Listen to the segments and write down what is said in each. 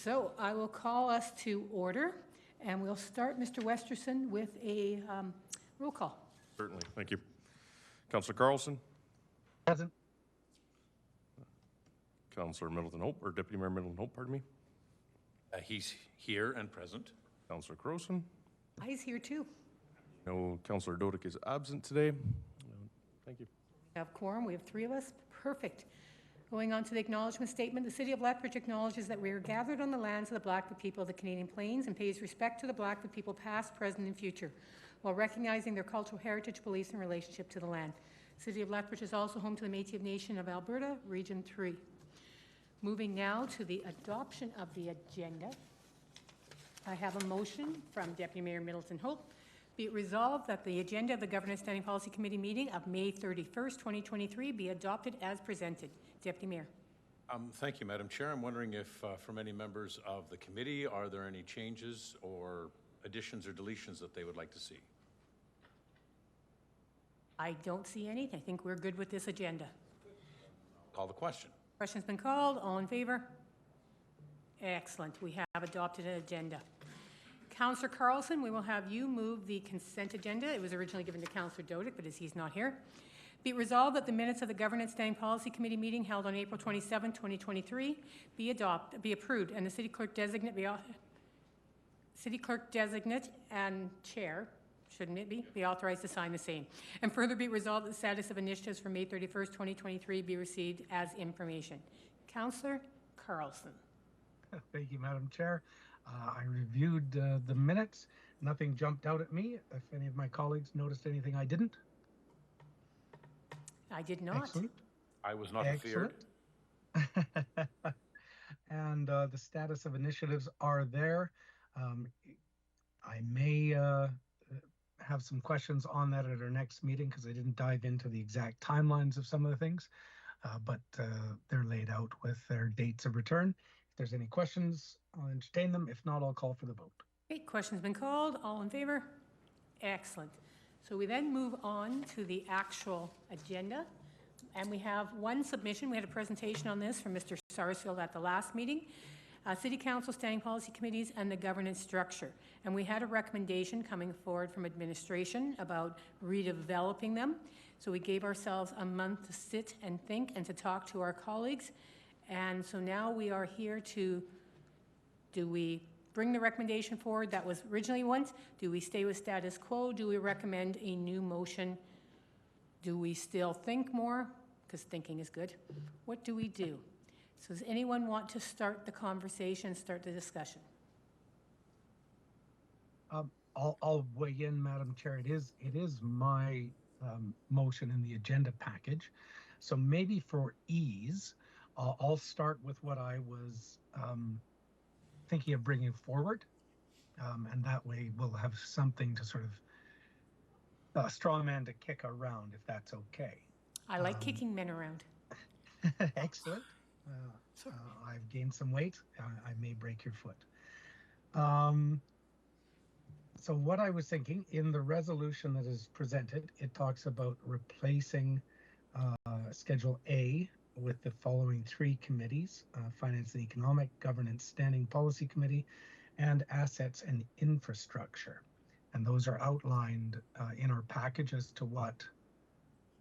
So I will call us to order, and we'll start, Mr. Westerson, with a roll call. Certainly. Thank you. Councillor Carlson? Present. Councillor Middleton Hope, or Deputy Mayor Middleton Hope, pardon me. He's here and present. Councillor Crowson? He's here too. No, Councillor Dodick is absent today. Thank you. We have quorum. We have 3 of us. Perfect. Going on to the acknowledgement statement, the City of Lethbridge acknowledges that we are gathered on the lands of the Blackfoot people of the Canadian Plains and pays respect to the Blackfoot people past, present, and future, while recognizing their cultural heritage, beliefs, and relationship to the land. The City of Lethbridge is also home to the Métis Nation of Alberta, Region 3. Moving now to the adoption of the agenda. I have a motion from Deputy Mayor Middleton Hope. Be it resolved that the agenda of the Governance Standing Policy Committee meeting of May 31st, 2023 be adopted as presented. Deputy Mayor. Thank you, Madam Chair. I'm wondering if, from any members of the committee, are there any changes or additions or deletions that they would like to see? I don't see any. I think we're good with this agenda. Call the question. Question's been called. All in favor? Excellent. We have adopted an agenda. Councillor Carlson, we will have you move the consent agenda. It was originally given to Councillor Dodick, but as he's not here. Be it resolved that the minutes of the Governance Standing Policy Committee meeting held on April 27, 2023 be approved, and the City Clerk Designate and Chair, shouldn't it be authorized to sign the same. And further be it resolved that the status of initiatives for May 31st, 2023 be received as information. Councillor Carlson. Thank you, Madam Chair. I reviewed the minutes. Nothing jumped out at me. If any of my colleagues noticed anything I didn't. I did not. Excellent. I was not feared. And the status of initiatives are there. I may have some questions on that at our next meeting because I didn't dive into the exact timelines of some of the things, but they're laid out with their dates of return. If there's any questions, I'll entertain them. If not, I'll call for the vote. Okay, question's been called. All in favor? Excellent. So we then move on to the actual agenda, and we have one submission. We had a presentation on this from Mr. Sarsfield at the last meeting. City Council Standing Policy Committees and the governance structure. And we had a recommendation coming forward from administration about redeveloping them. So we gave ourselves a month to sit and think and to talk to our colleagues. And so now we are here to, do we bring the recommendation forward that was originally once? Do we stay with status quo? Do we recommend a new motion? Do we still think more? Because thinking is good. What do we do? So does anyone want to start the conversation, start the discussion? I'll weigh in, Madam Chair. It is my motion in the agenda package. So maybe for ease, I'll start with what I was thinking of bringing forward, and that way we'll have something to sort of straw man to kick around, if that's okay. I like kicking men around. Excellent. I've gained some weight. I may break your foot. So what I was thinking, in the resolution that is presented, it talks about replacing Schedule A with the following 3 committees: Finance and Economic, Governance Standing Policy Committee, and Assets and Infrastructure. And those are outlined in our package as to what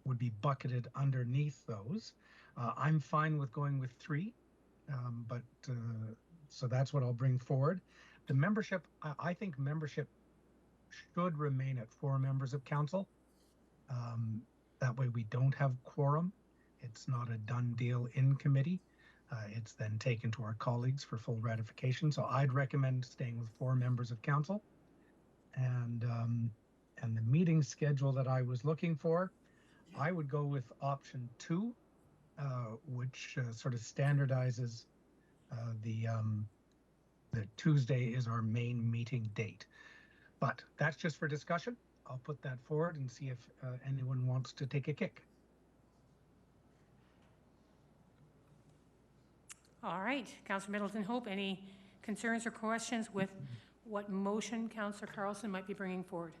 would be bucketed underneath those. I'm fine with going with 3, but so that's what I'll bring forward. The membership, I think membership should remain at 4 members of council. That way we don't have quorum. It's not a done deal in committee. It's then taken to our colleagues for full ratification. So I'd recommend staying with 4 members of council. And the meeting schedule that I was looking for, I would go with option 2, which sort of standardizes the Tuesday is our main meeting date. But that's just for discussion. I'll put that forward and see if anyone wants to take a kick. All right, Councillor Middleton Hope, any concerns or questions with what motion Councillor Carlson might be bringing forward?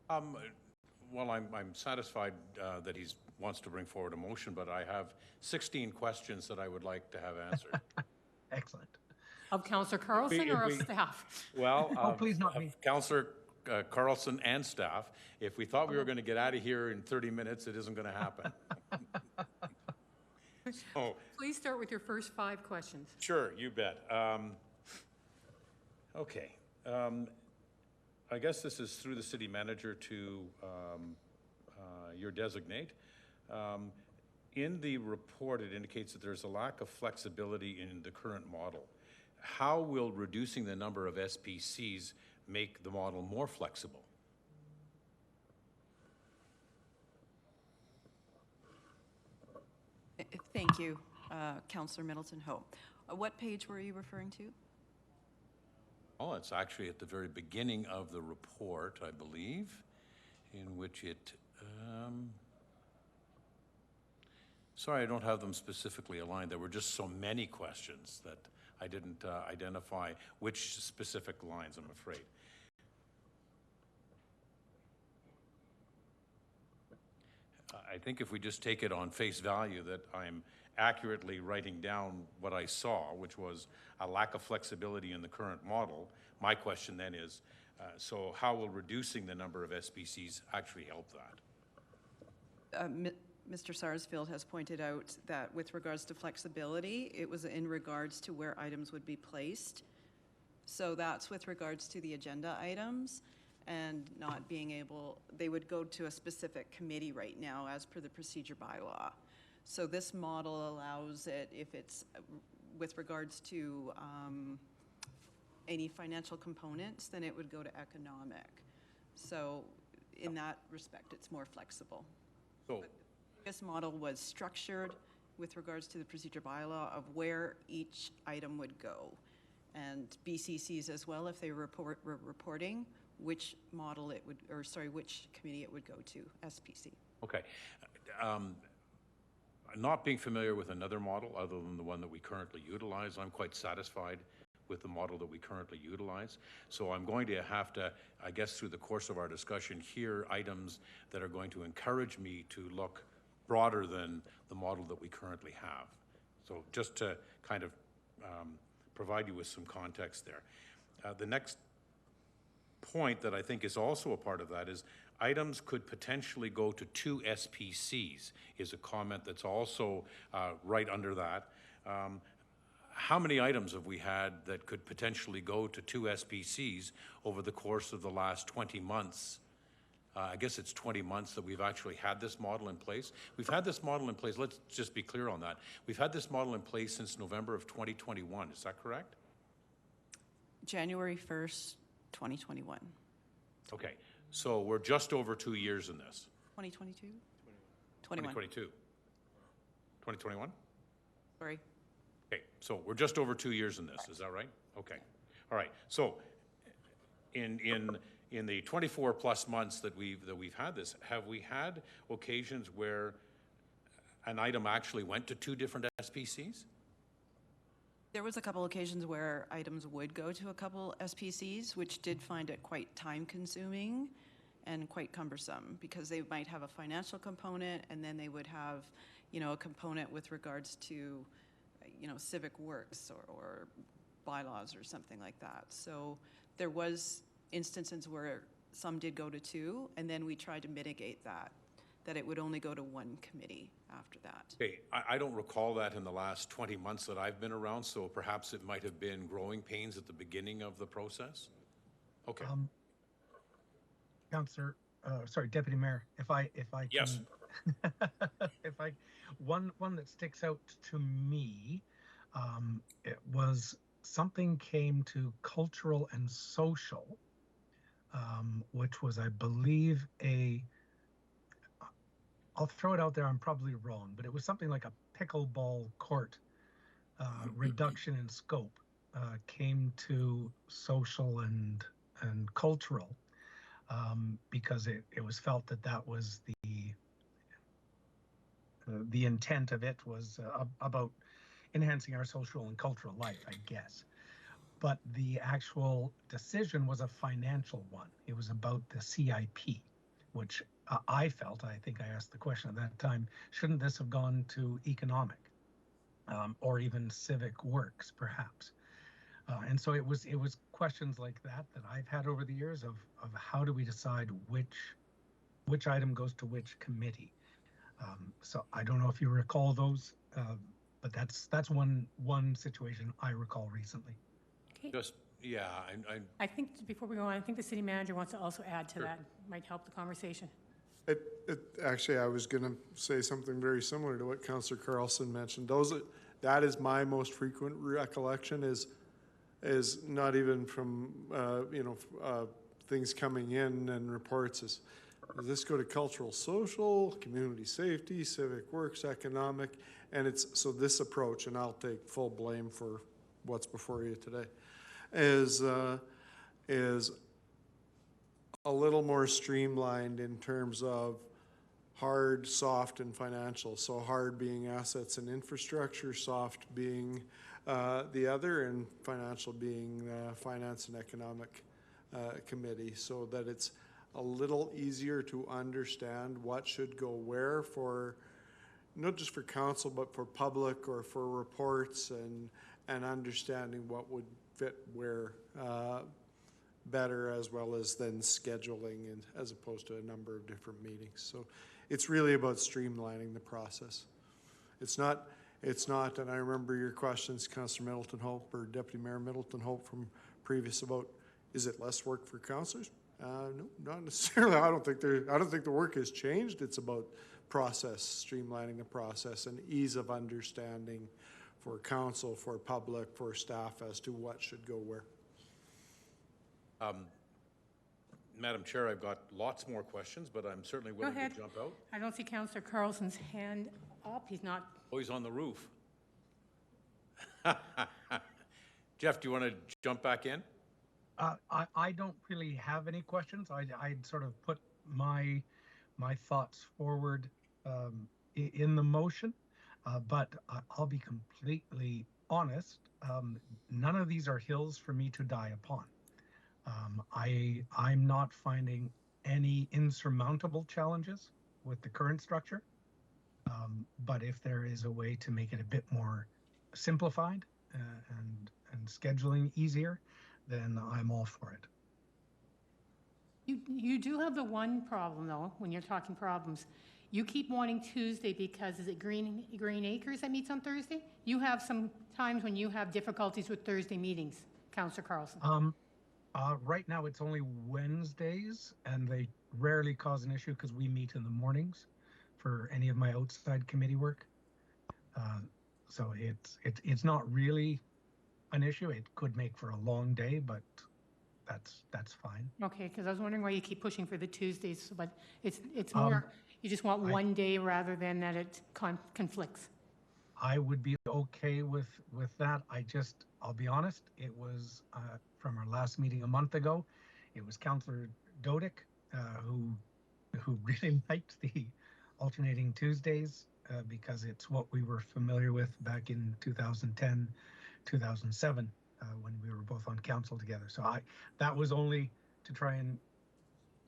Well, I'm satisfied that he wants to bring forward a motion, but I have 16 questions that I would like to have answered. Excellent. Of Counselor Carlson if or of we- staff? Well, Oh, please, not me. Counselor Carlson and staff, if we thought we were going to get out of here in 30 minutes, it isn't going to happen. So, Please start with your first 5 questions. sure, you bet. Okay. I guess this is through the city manager to your designate. In the report, it indicates that there's a lack of flexibility in the current model. How will reducing the number of SPCs make the model more flexible? Thank you, Councillor Middleton Ho. What page were you referring to? Oh, it's actually at the very beginning of the report, I believe, in which it, sorry, I don't have them specifically aligned. There were just so many questions that I didn't identify which specific lines, I'm afraid. I think if we just take it on face value that I'm accurately writing down what I saw, which was a lack of flexibility in the current model, my question then is, so how will reducing the number of SPCs actually help that? Mr. Sarsfield has pointed out that with regards to flexibility, it was in regards to where items would be placed. So that's with regards to the agenda items and not being able, they would go to a specific committee right now as per the procedure bylaw. So this model allows it, if it's with regards to any financial components, then it would go to economic. So in that respect, it's more flexible. So, This model was structured with regards to the procedure bylaw of where each item would go. And BCCs as well, if they were reporting, which model it would, or sorry, which committee it would go to, SPC. okay. Not being familiar with another model other than the one that we currently utilize, I'm quite satisfied with the model that we currently utilize. So I'm going to have to, I guess through the course of our discussion, hear items that are going to encourage me to look broader than the model that we currently have. So just to kind of provide you with some context there. The next point that I think is also a part of that is items could potentially go to 2 SPCs is a comment that's also right under that. How many items have we had that could potentially go to 2 SPCs over the course of the last 20 months? I guess it's 20 months that we've actually had this model in place. We've had this model in place, let's just be clear on that. We've had this model in place since November of 2021, is that correct? January 1st, 2021. Okay, so we're just over 2 years in this. 2022? 21. 2022. 2021? Sorry. Okay, so we're just over 2 years in this, is that right? Okay, all right. So in the 24 plus months that we've had this, have we had occasions where an item actually went to 2 different SPCs? There was a couple occasions where items would go to a couple SPCs, which did find it quite time-consuming and quite cumbersome because they might have a financial component and then they would have, you know, a component with regards to, you know, civic works or bylaws or something like that. So there was instances where some did go to 2, and then we tried to mitigate that it would only go to 1 committee after that. Okay, I don't recall that in the last 20 months that I've been around, so perhaps it might have been growing pains at the beginning of the process? Okay. Councillor, sorry, Deputy Mayor, if I can, Yes. one that sticks out to me, it was something came to cultural and social, which was, I believe, I'll throw it out there, I'm probably wrong, but it was something like a pickleball court reduction in scope came to social and cultural because it was felt that was the intent of it was about enhancing our social and cultural life, I guess. But the actual decision was a financial one. It was about the CIP, which I felt, I think I asked the question at that time, shouldn't this have gone to economic or even civic works, perhaps? And so it was questions like that I've had over the years of how do we decide which item goes to which committee. So I don't know if you recall those, but that's one situation I recall recently. Okay. Just, yeah, I think, before we go on, I think the city manager wants to also add to that. Might help the conversation. Actually, I was gonna say something very similar to what Councillor Carlson mentioned. That is my most frequent recollection is not even from, things coming in and reports is, does this go to cultural, social, community safety, civic works, economic? And so this approach, and I'll take full blame for what's before you today, is a little more streamlined in terms of hard, soft, and financial. So hard being assets and infrastructure, soft being the other, and financial being finance and economic committee, so that it's a little easier to understand what should go where for, not just for council, but for public or for reports, and understanding what would fit where better, as well as then scheduling, and as opposed to a number of different meetings. So it's really about streamlining the process. It's not, and I remember your questions, Councillor Middleton Hope or Deputy Mayor Middleton Hope from previous, about, is it less work for councillors? No, not necessarily. I don't think the work has changed. It's about process, streamlining the process, and ease of understanding for council, for public, for staff as to what should go where. Madam Chair, I've got lots more questions, but I'm certainly willing ahead. to jump out. I don't see Councillor Carlson's hand up. He's not. Oh, he's on the roof. Jeff, do you want to jump back in? I don't really have any questions. I'd sort of put my thoughts forward in the motion, but I'll be completely honest. None of these are hills for me to die upon. I'm not finding any insurmountable challenges with the current structure, but if there is a way to make it a bit more simplified and scheduling easier, then I'm all for it. You do have the one problem, though, when you're talking problems. You keep wanting Tuesday because, is it Green Acres that meets on Thursday? You have some times when you have difficulties with Thursday meetings, Councillor Carlson. Right now, it's only Wednesdays, and they rarely cause an issue because we meet in the mornings for any of my outside committee work. So it's not really an issue. It could make for a long day, but that's fine. Okay, because I was wondering why you keep pushing for the Tuesdays, but it's more, you just want one day rather than that it conflicts. I would be okay with that. I'll be honest, it was from our last meeting a month ago, it was Councillor Dodick who really liked the alternating Tuesdays because it's what we were familiar with back in 2010, 2007 when we were both on council together. So that was only to try and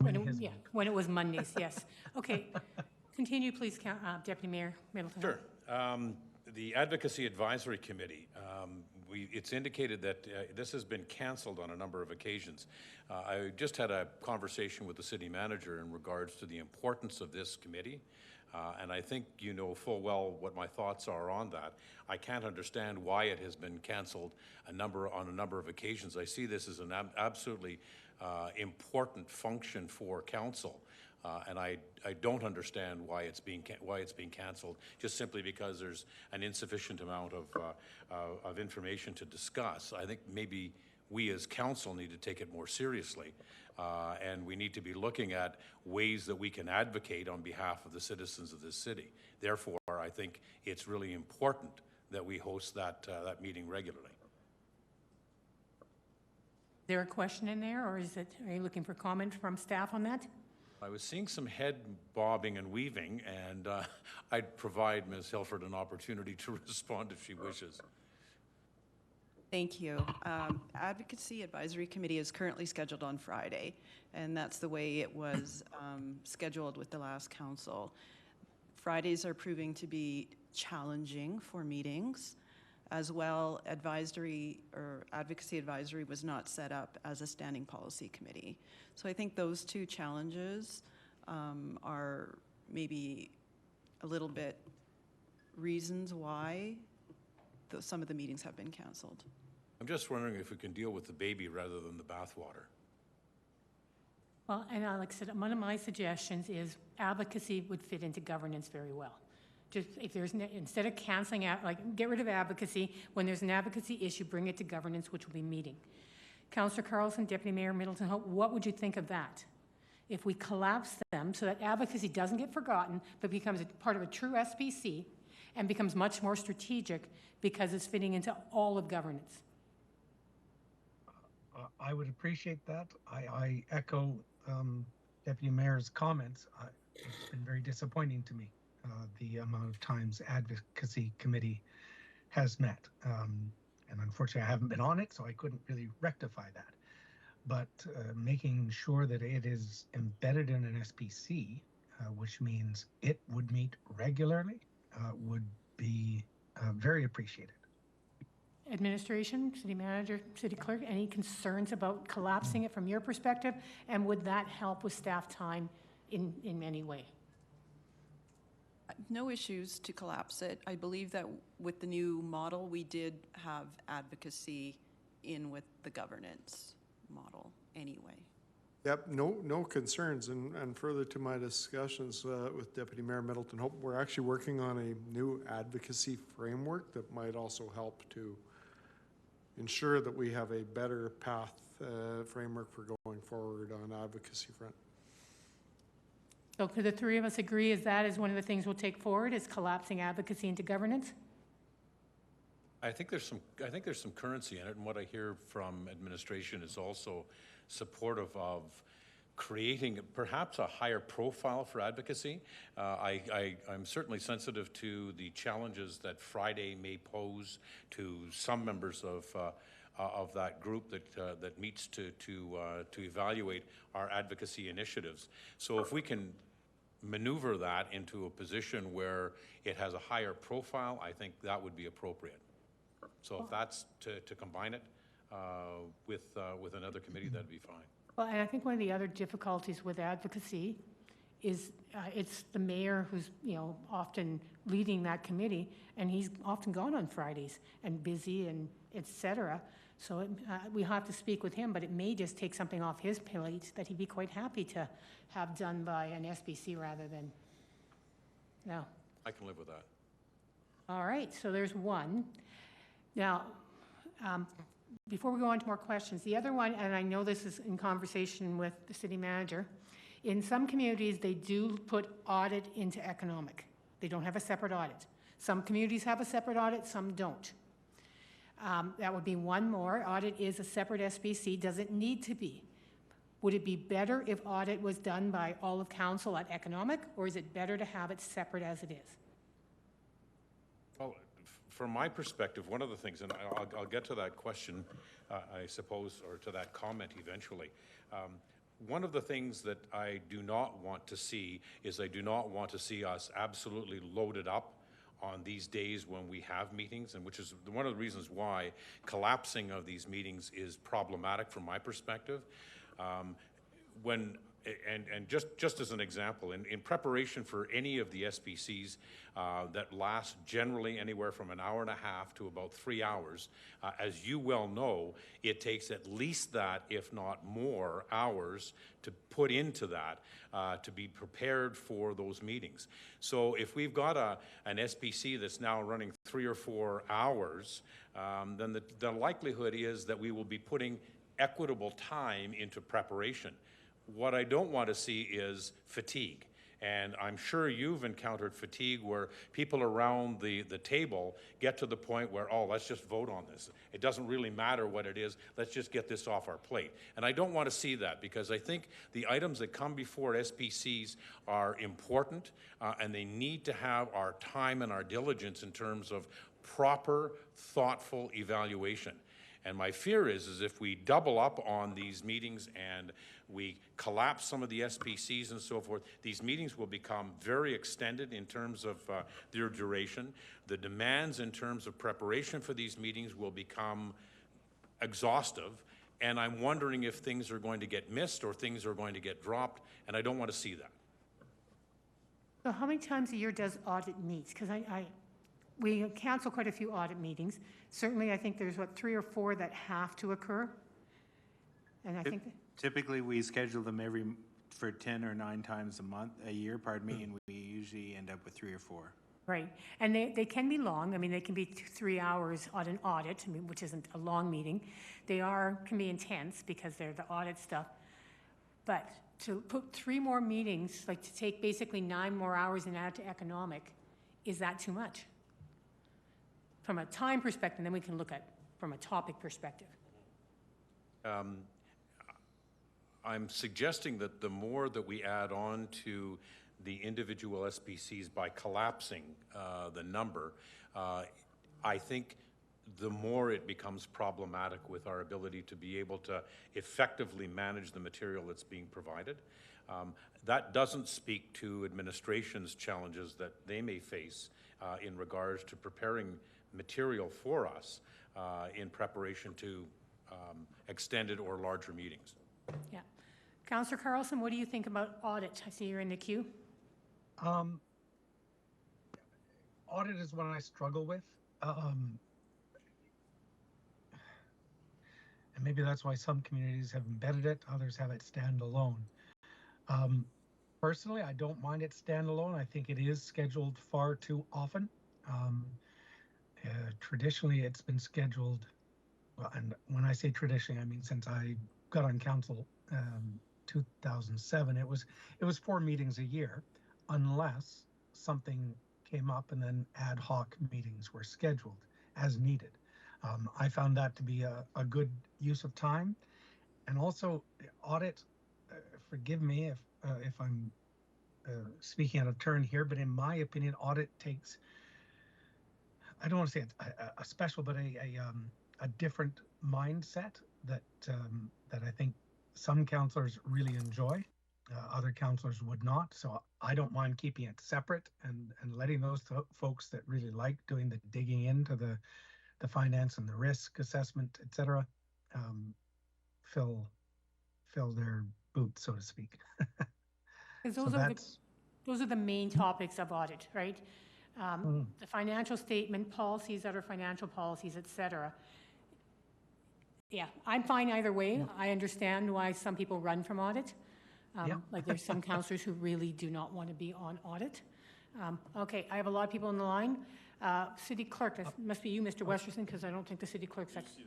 When it was Mondays, yes. Okay, continue, please, Deputy Mayor Middleton. Sure. The Advocacy Advisory Committee, it's indicated that this has been canceled on a number of occasions. I just had a conversation with the city manager in regards to the importance of this committee, and I think you know full well what my thoughts are on that. I can't understand why it has been canceled on a number of occasions. I see this as an absolutely important function for council. And I don't understand why it's being canceled, just simply because there's an insufficient amount of information to discuss. I think maybe we as council need to take it more seriously, and we need to be looking at ways that we can advocate on behalf of the citizens of this city. Therefore, I think it's really important that we host that meeting regularly. Is there a question in there, or are you looking for comment from staff on that? I was seeing some head bobbing and weaving, and I'd provide Ms. Hilford an opportunity to respond if she wishes. Thank you. Advocacy Advisory Committee is currently scheduled on Friday, and that's the way it was scheduled with the last council. Fridays are proving to be challenging for meetings, As well, advisory or advocacy advisory was not set up as a standing policy committee. So I think those two challenges are maybe a little bit reasons why some of the meetings have been canceled. I'm just wondering if we can deal with the baby rather than the bathwater. Well, and like I said, one of my suggestions is advocacy would fit into governance very well. Just if there's, instead of canceling out, like, get rid of advocacy. When there's an advocacy issue, bring it to governance, which will be meeting. Councillor Carlson, Deputy Mayor Middleton Hope, what would you think of that? If we collapse them so that advocacy doesn't get forgotten, but becomes a part of a true SPC and becomes much more strategic because it's fitting into all of governance. I would appreciate that. I echo Deputy Mayor's comments. It's been very disappointing to me, the amount of times advocacy committee has met. And unfortunately, I haven't been on it, so I couldn't really rectify that. But making sure that it is embedded in an SPC, which means it would meet regularly, would be very appreciated. Administration, city manager, city clerk, any concerns about collapsing it from your perspective? And would that help with staff time in any way? No issues to collapse it. I believe that with the new model, we did have advocacy in with the governance model anyway. Yep, no concerns. And further to my discussions with Deputy Mayor Middleton Hope, we're actually working on a new advocacy framework that might also help to ensure that we have a better path framework for going forward on advocacy front. So could the three of us agree is that is one of the things we'll take forward, is collapsing advocacy into governance? I think there's some currency in it, and what I hear from administration is also supportive of creating perhaps a higher profile for advocacy. I'm certainly sensitive to the challenges that Friday may pose to some members of that group that meets to evaluate our advocacy initiatives. So if we can maneuver that into a position where it has a higher profile, I think that would be appropriate. So if that's to combine it with another committee, that'd be fine. Well, and I think one of the other difficulties with advocacy is it's the mayor who's, often leading that committee, and he's often gone on Fridays and busy and et cetera. So we have to speak with him, but it may just take something off his plate that he'd be quite happy to have done by an SBC rather than, no. I can live with that. All right, so there's one. Now, before we go on to more questions, the other one, and I know this is in conversation with the city manager, in some communities, they do put audit into economic. They don't have a separate audit. Some communities have a separate audit, some don't. That would be one more. Audit is a separate SBC. Does it need to be? Would it be better if audit was done by all of council at economic, or is it better to have it separate as it is? Well, from my perspective, one of the things, and I'll get to that question, I suppose, or to that comment eventually. One of the things that I do not want to see is I do not want to see us absolutely loaded up on these days when we have meetings, and which is one of the reasons why collapsing of these meetings is problematic from my perspective. Just as an example, in preparation for any of the SBCs that last generally anywhere from an hour and a half to about 3 hours, as you well know, it takes at least that, if not more, hours to put into that to be prepared for those meetings. So if we've got an SBC that's now running 3 or 4 hours, then the likelihood is that we will be putting equitable time into preparation. What I don't want to see is fatigue. And I'm sure you've encountered fatigue where people around the table get to the point where, oh, let's just vote on this. It doesn't really matter what it is. Let's just get this off our plate. And I don't want to see that, because I think the items that come before SPCs are important, and they need to have our time and our diligence in terms of proper, thoughtful evaluation. And my fear is if we double up on these meetings and we collapse some of the SPCs and so forth, these meetings will become very extended in terms of their duration. The demands in terms of preparation for these meetings will become exhaustive, and I'm wondering if things are going to get missed or things are going to get dropped, and I don't want to see that. So how many times a year does audit meet? Because we cancel quite a few audit meetings. Certainly, I think there's, 3 or 4 that have to occur? And I think, Typically, we schedule them for 10 or 9 times a year, pardon me, and we usually end up with 3 or 4. right. And they can be long. I mean, they can be 3 hours on an audit, I mean, which isn't a long meeting. They can be intense because they're the audit stuff. But to put 3 more meetings, like to take basically 9 more hours and add to economic, is that too much? From a time perspective, then we can look at from a topic perspective. I'm suggesting that the more that we add on to the individual SPCs by collapsing the number, I think the more it becomes problematic with our ability to be able to effectively manage the material that's being provided. That doesn't speak to administration's challenges that they may face in regards to preparing material for us in preparation to extended or larger meetings. Yeah. Councillor Carlson, what do you think about audit? I see you're in the queue. Audit is one I struggle with. And maybe that's why some communities have embedded it, others have it standalone. Personally, I don't mind it standalone. I think it is scheduled far too often. Traditionally, it's been scheduled, well, and when I say traditionally, I mean since I got on council 2007, it was 4 meetings a year, unless something came up and then ad hoc meetings were scheduled as needed. I found that to be a good use of time. And also audit, forgive me if I'm speaking out of turn here, but in my opinion, audit takes, I don't want to say a special, but a different mindset that I think some councillors really enjoy. Other councillors would not. So I don't mind keeping it separate and letting those folks that really like doing the digging into the finance and the risk assessment, et cetera, fill their boots, so to speak. 'Cause So those are the main topics of audit, right? The financial statement, policies that are financial policies, et cetera. Yeah, I'm fine either way. I understand why some people run from audit. Like there's some councillors who really do not want to be on audit. Okay, I have a lot of people on the line. City clerk, that must be you, Mr. Westerson, because I don't think the city clerk's actually.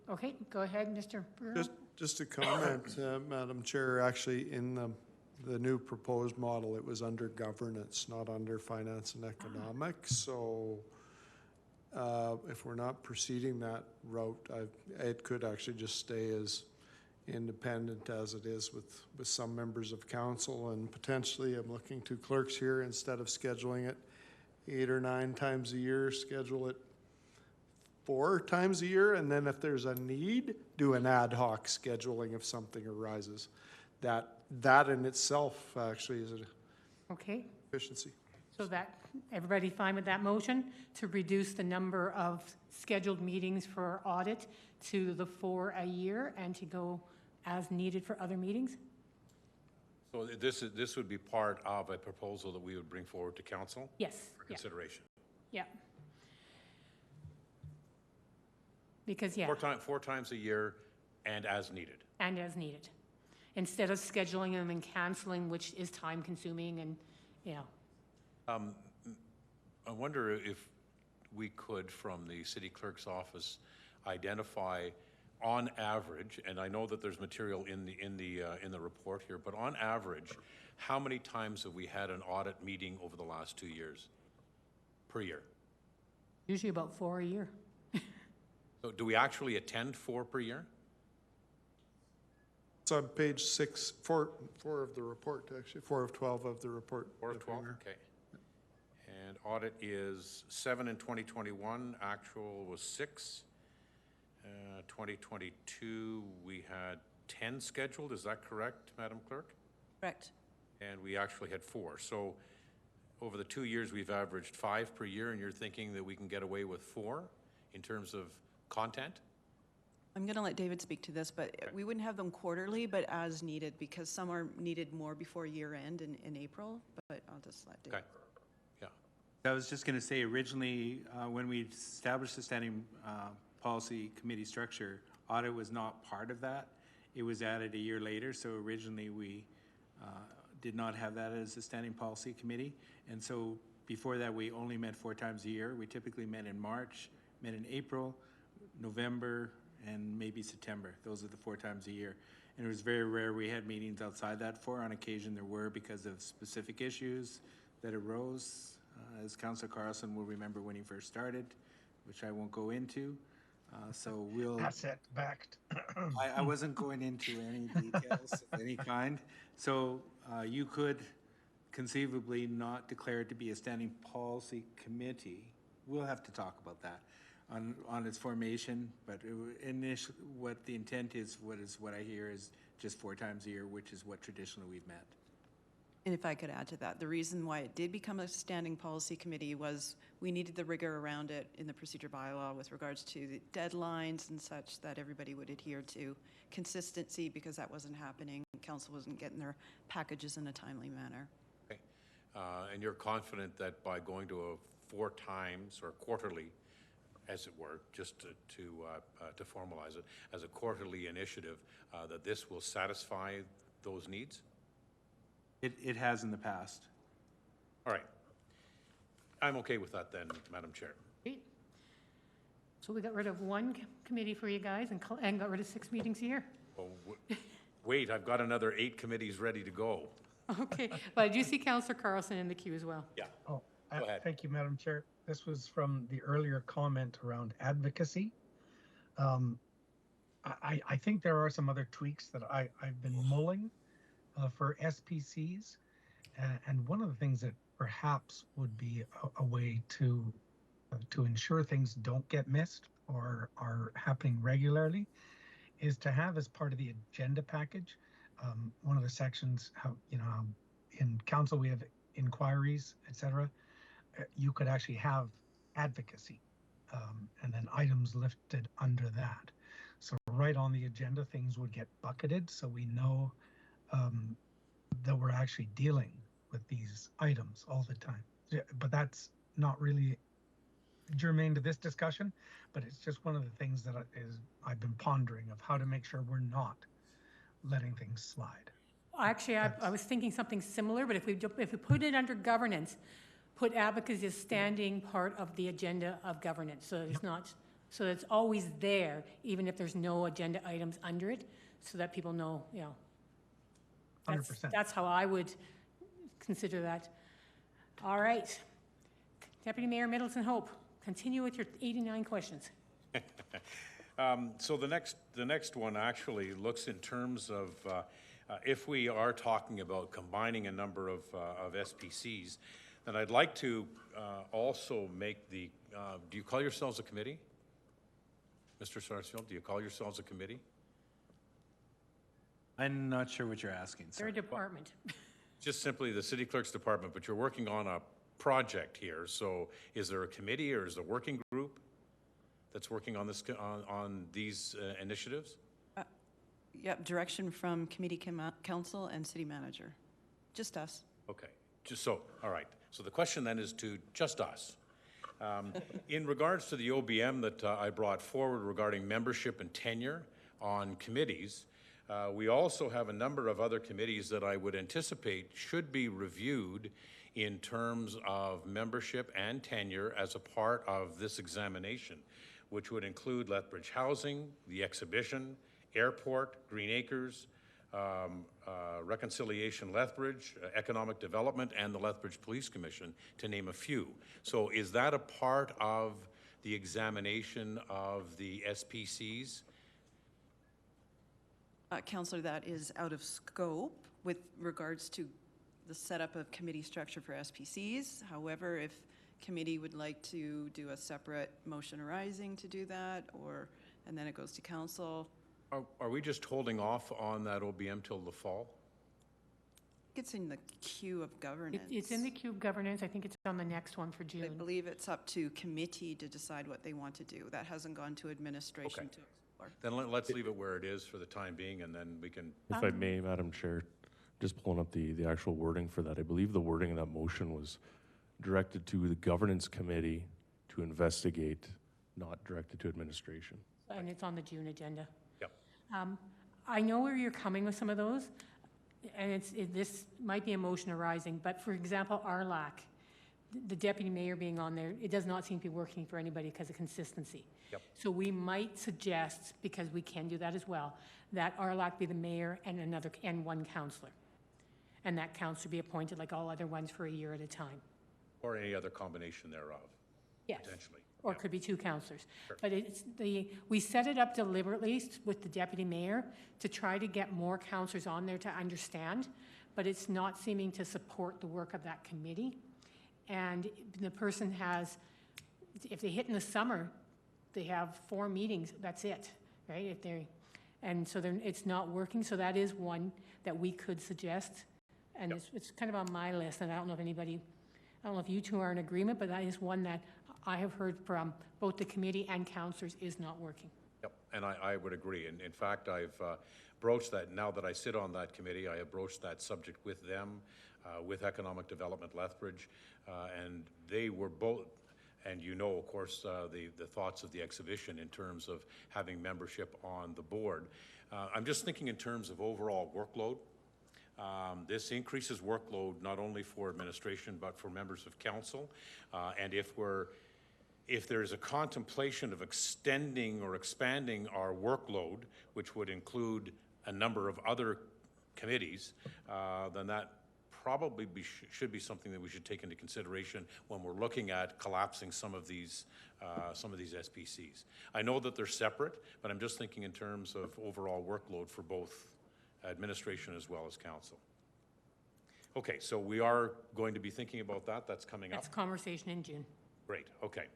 Okay, go ahead, Mr. Brewer. Just a comment, Madam Chair, actually in the new proposed model, it was under governance, not under finance and economics. So if we're not proceeding that route, it could actually just stay as independent as it is with some members of council, and potentially I'm looking to clerks here, instead of scheduling it 8 or 9 times a year, schedule it 4 times a year, and then if there's a need, do an ad hoc scheduling if something arises. That in itself actually is an Okay, efficiency. so that, everybody fine with that motion to reduce the number of scheduled meetings for audit to the 4 a year and to go as needed for other meetings? So this would be part of a proposal that we would bring forward to council Yes, for yeah, consideration. yeah. Because, yeah, 4 times a year and as needed. and as needed. Instead of scheduling them and canceling, which is time consuming and, you know. I wonder if we could, from the city clerk's office, identify on average, and I know that there's material in the report here, but on average, how many times have we had an audit meeting over the last 2 years per year? Usually about 4 a year. So do we actually attend 4 per year? It's on page 4 of the report, actually, 4 of 12 of the report. 4 of 12, okay. And audit is 7 in 2021, actual was 6. 2022, we had 10 scheduled, is that correct, Madam Clerk? Correct. And we actually had 4. So over the 2 years, we've averaged 5 per year, and you're thinking that we can get away with 4 in terms of content? I'm going to let David speak to this, but we wouldn't have them quarterly, but as needed, because some are needed more before year end in April, but I'll just let David. Okay, yeah. I was just going to say, originally, when we established the standing policy committee structure, audit was not part of that. It was added a year later, so originally we did not have that as a standing policy committee. And so before that, we only met 4 times a year. We typically met in March, met in April, November, and maybe September. Those are the 4 times a year. And it was very rare we had meetings outside that 4. On occasion there were because of specific issues that arose, as Councillor Carlson will remember when he first started, which I won't go into. So we'll... Asset backed. I wasn't going into any details of any kind. So you could conceivably not declare it to be a standing policy committee. We'll have to talk about that on its formation, but initially, what the intent is, what I hear is just 4 times a year, which is what traditionally we've met. And if I could add to that, the reason why it did become a standing policy committee was we needed the rigor around it in the procedure bylaw with regards to the deadlines and such that everybody would adhere to. Consistency, because that wasn't happening. Council wasn't getting their packages in a timely manner. Okay. And you're confident that by going to a 4 times or quarterly, as it were, just to formalize it, as a quarterly initiative, that this will satisfy those needs? It has in the past. All right. I'm okay with that then, Madam Chair. Great. So we got rid of 1 committee for you guys and got rid of 6 meetings a year. Oh, wait, I've got another 8 committees ready to go. Okay, but I do see Councillor Carlson in the queue as well. Yeah. Oh, Go ahead. thank you, Madam Chair. This was from the earlier comment around advocacy. I think there are some other tweaks that I've been mulling for SPCs. And one of the things that perhaps would be a way to ensure things don't get missed or are happening regularly is to have, as part of the agenda package, one of the sections, how, in council we have inquiries, etc. You could actually have advocacy, and then items lifted under that. So right on the agenda, things would get bucketed, so we know that we're actually dealing with these items all the time. But that's not really germane to this discussion, but it's just one of the things that I've been pondering of how to make sure we're not letting things slide. Actually, I was thinking something similar, but if we put it under governance, put advocacy as standing part of the agenda of governance, so it's not, so it's always there, even if there's no agenda items under it, so that people know, 100%. That's how I would consider that. All right. Deputy Mayor Middleton Hope, continue with your 89 questions. So the next one actually looks in terms of if we are talking about combining a number of SPCs, then I'd like to also make the, do you call yourselves a committee? Mr. Sarsfield, do you call yourselves a committee? I'm not sure what you're asking, They're a sir. department. Just simply the city clerk's department, but you're working on a project here. So is there a committee or is there a working group that's working on this, on these initiatives? Yep, direction from committee council and city manager. Just us. Okay, just so, all right. So the question then is to just us. In regards to the OBM that I brought forward regarding membership and tenure on committees, we also have a number of other committees that I would anticipate should be reviewed in terms of membership and tenure as a part of this examination, which would include Lethbridge Housing, the Exhibition, Airport, Green Acres, Reconciliation Lethbridge, Economic Development, and the Lethbridge Police Commission, to name a few. So is that a part of the examination of the SPCs? Councillor, that is out of scope with regards to the setup of committee structure for SPCs. However, if committee would like to do a separate motion arising to do that, or, and then it goes to council. Are we just holding off on that OBM till the fall? It's in the queue of governance. It's in the queue of governance. I think it's on the next one for I June. believe it's up to committee to decide what they want to do. That hasn't gone to administration Okay. to explore. Then let's leave it where it is for the time being, and then we can, If I may, Madam Chair, just pulling up the actual wording for that. I believe the wording of that motion was directed to the governance committee to investigate, not directed to administration. And it's on the June agenda. yep. I know where you're coming with some of those, and this might be a motion arising, but for example, RLAC, the deputy mayor being on there, it does not seem to be working for anybody because of consistency. Yep. So we might suggest, because we can do that as well, that RLAC be the mayor and one counselor. And that counselor be appointed like all other ones for a year at a time. Or any other combination thereof, Yes. potentially. Or Yeah. it could be two counselors. Sure. But we set it up deliberately with the deputy mayor to try to get more counselors on there to understand, but it's not seeming to support the work of that committee. And the person has, if they hit in the summer, they have 4 meetings, that's it, right? And so it's not working, so that is one that we could suggest. And Yep. it's kind of on my list, and I don't know if you two are in agreement, but that is one that I have heard from both the committee and counselors is not working. Yep, and I would agree. And in fact, I've broached that, now that I sit on that committee, I have broached that subject with them, with Economic Development Lethbridge, and they were both, and you know, of course, the thoughts of the exhibition in terms of having membership on the board. I'm just thinking in terms of overall workload. This increases workload not only for administration, but for members of council. And if there's a contemplation of extending or expanding our workload, which would include a number of other committees, then that probably should be something that we should take into consideration when we're looking at collapsing some of these SPCs. I know that they're separate, but I'm just thinking in terms of overall workload for both administration as well as council. Okay, so we are going to be thinking about that. That's coming up. That's a conversation in June. Great, okay.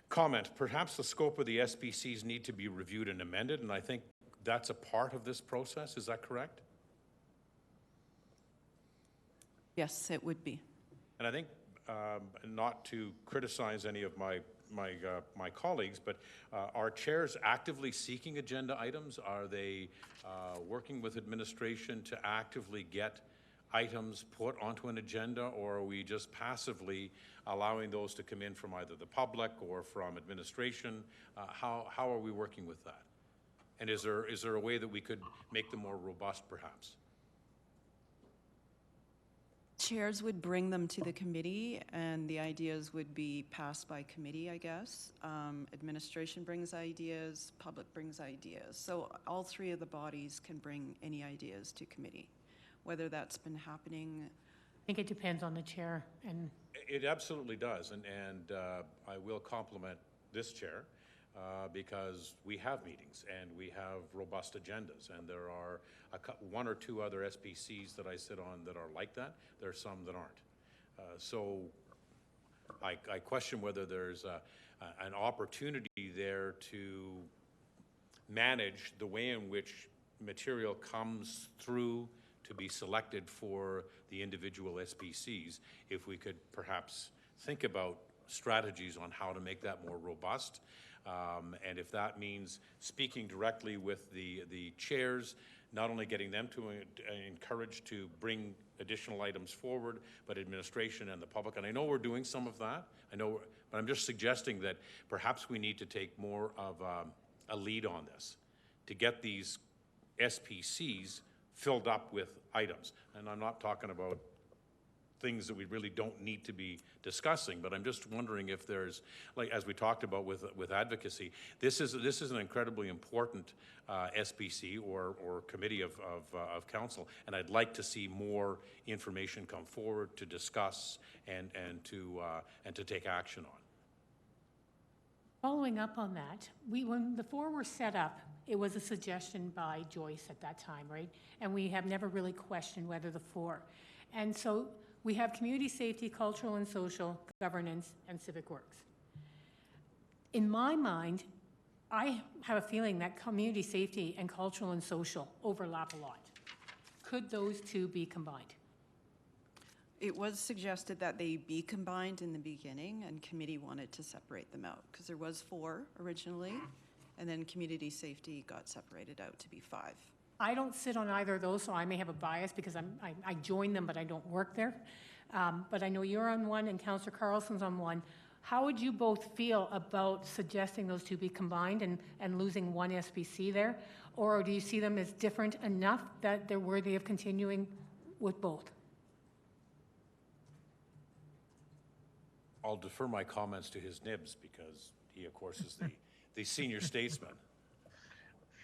Comment, perhaps the scope of the SPCs need to be reviewed and amended, and I think that's a part of this process. Is that correct? Yes, it would be. And I think, not to criticize any of my colleagues, but are chairs actively seeking agenda items? Are they working with administration to actively get items put onto an agenda, or are we just passively allowing those to come in from either the public or from administration? How are we working with that? And is there a way that we could make them more robust, perhaps? Chairs would bring them to the committee, and the ideas would be passed by committee, I guess. Administration brings ideas, public brings ideas. So all 3 of the bodies can bring any ideas to committee. Whether that's been happening, I think it depends on the chair, and It absolutely does, and I will compliment this chair because we have meetings and we have robust agendas, and there are 1 or 2 other SPCs that I sit on that are like that. There are some that aren't. So I question whether there's an opportunity there to manage the way in which material comes through to be selected for the individual SPCs, if we could perhaps think about strategies on how to make that more robust. And if that means speaking directly with the chairs, not only getting them to encourage to bring additional items forward, but administration and the public. And I know we're doing some of that. I know, but I'm just suggesting that perhaps we need to take more of a lead on this to get these SPCs filled up with items. And I'm not talking about things that we really don't need to be discussing, but I'm just wondering if there's, like, as we talked about with advocacy, this is an incredibly important SPC or committee of council, and I'd like to see more information come forward to discuss and to take action on. following up on that, when the 4 were set up, it was a suggestion by Joyce at that time, right? And we have never really questioned whether the 4. And so we have community safety, cultural and social, governance, and civic works. In my mind, I have a feeling that community safety and cultural and social overlap a lot. Could those two be combined? It was suggested that they be combined in the beginning, and committee wanted to separate them out, because there was 4 originally, and then community safety got separated out to be 5. I don't sit on either of those, so I may have a bias because I join them, but I don't work there. But I know you're on one and Councillor Carlson's on one. How would you both feel about suggesting those two be combined and losing one SBC there? Or do you see them as different enough that they're worthy of continuing with both? I'll defer my comments to his nibs because he, of course, is the senior statesman.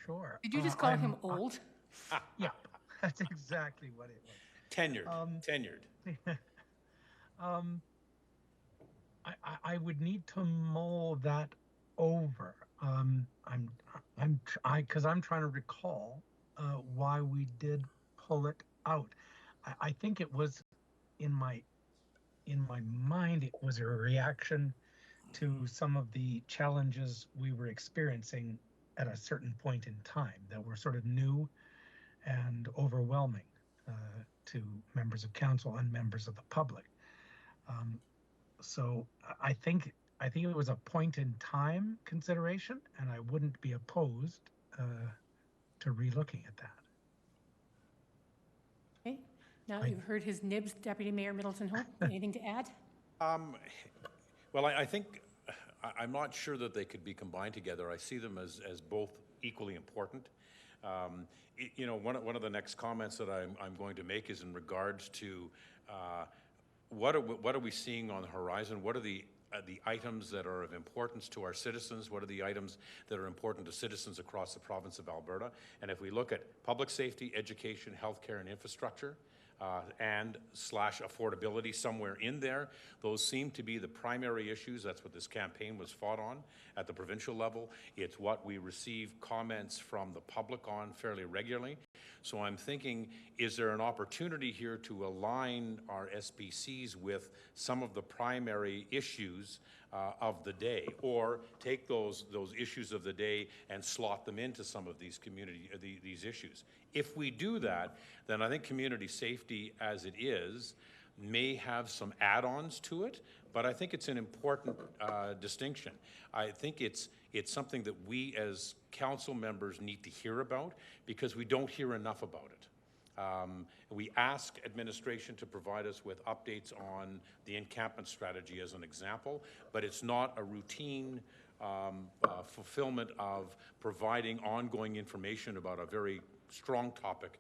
Sure. Did you just call him old? Yeah, that's exactly what it was. Tenured. I would need to mull that over. Because I'm trying to recall why we did pull it out. I think it was in my mind, it was a reaction to some of the challenges we were experiencing at a certain point in time that were sort of new and overwhelming to members of council and members of the public. So I think it was a point in time consideration, and I wouldn't be opposed to relooking at that. Okay, now that you've heard his nibs, Deputy Mayor Middleton Hope, anything to add? Well, I think, I'm not sure that they could be combined together. I see them as both equally important. You know, one of the next comments that I'm going to make is in regards to what are we seeing on the horizon? What are the items that are of importance to our citizens? What are the items that are important to citizens across the province of Alberta? And if we look at public safety, education, healthcare, and infrastructure, and / affordability somewhere in there, those seem to be the primary issues. That's what this campaign was fought on at the provincial level. It's what we receive comments from the public on fairly regularly. So I'm thinking, is there an opportunity here to align our SPCs with some of the primary issues of the day, or take those issues of the day and slot them into some of these these issues? If we do that, then I think community safety as it is may have some add-ons to it, but I think it's an important distinction. I think it's something that we as council members need to hear about, because we don't hear enough about it. We ask administration to provide us with updates on the encampment strategy as an example, but it's not a routine fulfillment of providing ongoing information about a very strong topic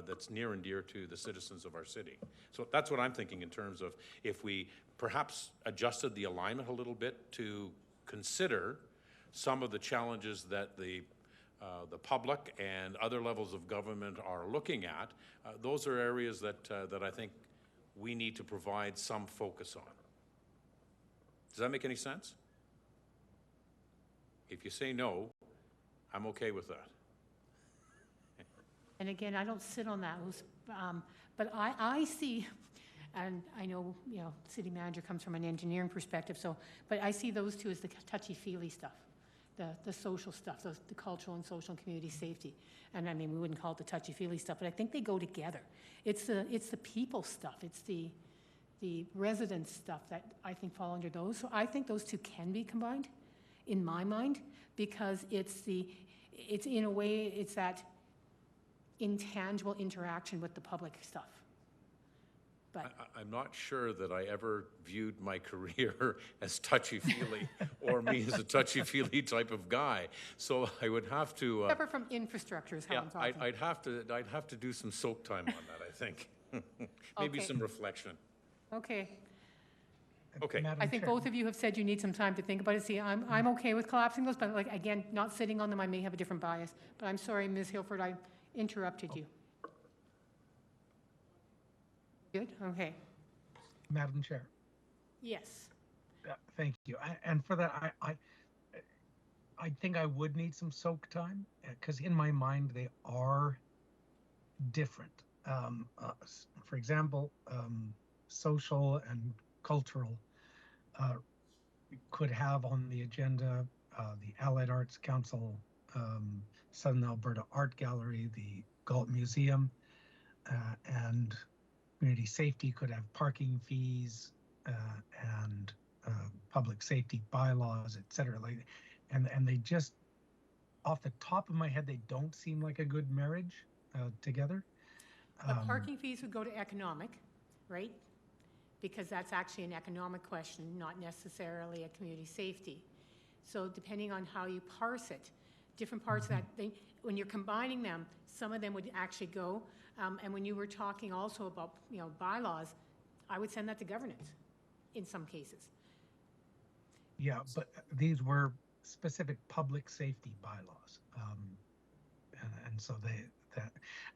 that's near and dear to the citizens of our city. So that's what I'm thinking in terms of if we perhaps adjusted the alignment a little bit to consider some of the challenges that the public and other levels of government are looking at. Those are areas that I think we need to provide some focus on. Does that make any sense? If you say no, I'm okay with that. And again, I don't sit on those, but I see, and I know, you know, city manager comes from an engineering perspective, so, but I see those two as the touchy-feely stuff, the social stuff, the cultural and social and community safety. And I mean, we wouldn't call it the touchy-feely stuff, but I think they go together. It's the people stuff, it's the resident stuff that I think fall under those. So I think those two can be combined, in my mind, because it's in a way, it's that intangible interaction with the public stuff. But I'm not sure that I ever viewed my career as touchy-feely or me as a touchy-feely type of guy. So I would have to. separate from infrastructure is how I'm talking. I'd have to do some soak time on that, I think. Maybe Okay. some reflection. Okay. Okay. Madam I think Chair. both of you have said you need some time to think about it. See, I'm okay with collapsing those, but like, again, not sitting on them, I may have a different bias. But I'm sorry, Ms. Hilford, I interrupted you. Good, okay. Madam Chair. Yes. Thank you. And for that, I think I would need some soak time, because in my mind they are different. For example, social and cultural could have on the agenda the Allied Arts Council, Southern Alberta Art Gallery, the Galt Museum, and community safety could have parking fees and public safety bylaws, et cetera. Like, and they just, off the top of my head, they don't seem like a good marriage together. But parking fees would go to economic, right? Because that's actually an economic question, not necessarily a community safety. So depending on how you parse it, different parts of that thing, when you're combining them, some of them would actually go. And when you were talking also about, bylaws, I would send that to governance in some cases. Yeah, but these were specific public safety bylaws. And so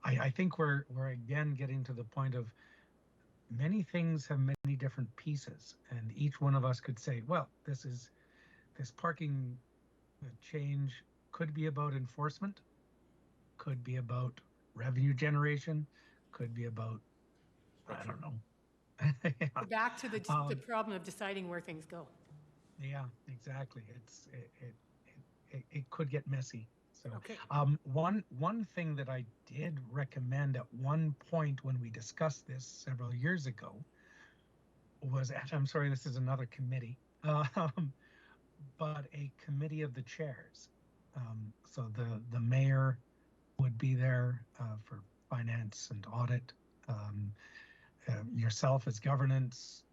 I think we're again getting to the point of many things have many different pieces, and each one of us could say, well, this parking change could be about enforcement, could be about revenue generation, could be about, I don't know. Yeah. We're back to the problem of deciding where things go. Yeah, exactly. It could get messy. So, Okay. one thing that I did recommend at one point when we discussed this several years ago was, and I'm sorry, this is another committee, but a committee of the chairs. So the mayor would be there for finance and audit. Yourself as governance.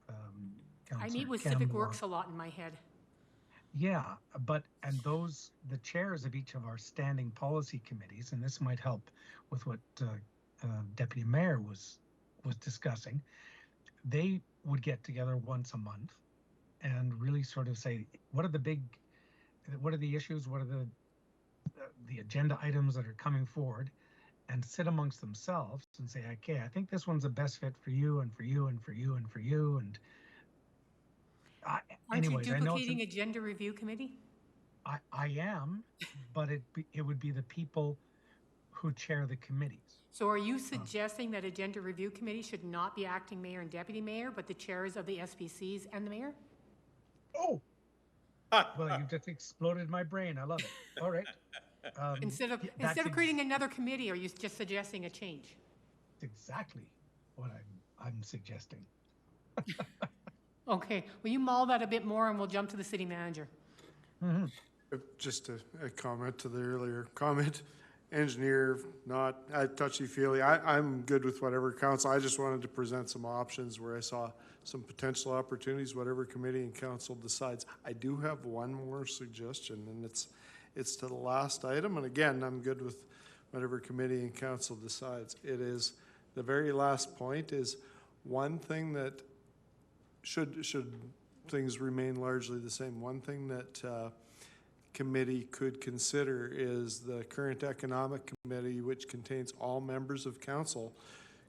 I meet with Councillor Civic Campbell. Works a lot in my head. Yeah, and the chairs of each of our standing policy committees, and this might help with what Deputy Mayor was discussing, they would get together once a month and really sort of say, what are the issues, what are the agenda items that are coming forward, and sit amongst themselves and say, okay, I think this one's the best fit for you and for you and for you and for you. And Aren't anyways, you I know duplicating agenda review committee? I am, but it would be the people who chair the committees. So are you suggesting that agenda review committee should not be acting mayor and deputy mayor, but the chairs of the SPCs and the mayor? Oh, well, you just exploded my brain. I love it. All right. Instead of that's creating another committee, are you just suggesting a change? exactly what I'm suggesting. Okay, will you mull that a bit more and we'll jump to the city manager? Just a comment to the earlier comment. Engineer, not touchy-feely. I'm good with whatever council. I just wanted to present some options where I saw some potential opportunities, whatever committee and council decides. I do have one more suggestion, and it's to the last item. And again, I'm good with whatever committee and council decides. It is, the very last point is one thing that should things remain largely the same. One thing that committee could consider is the current economic committee, which contains all members of council,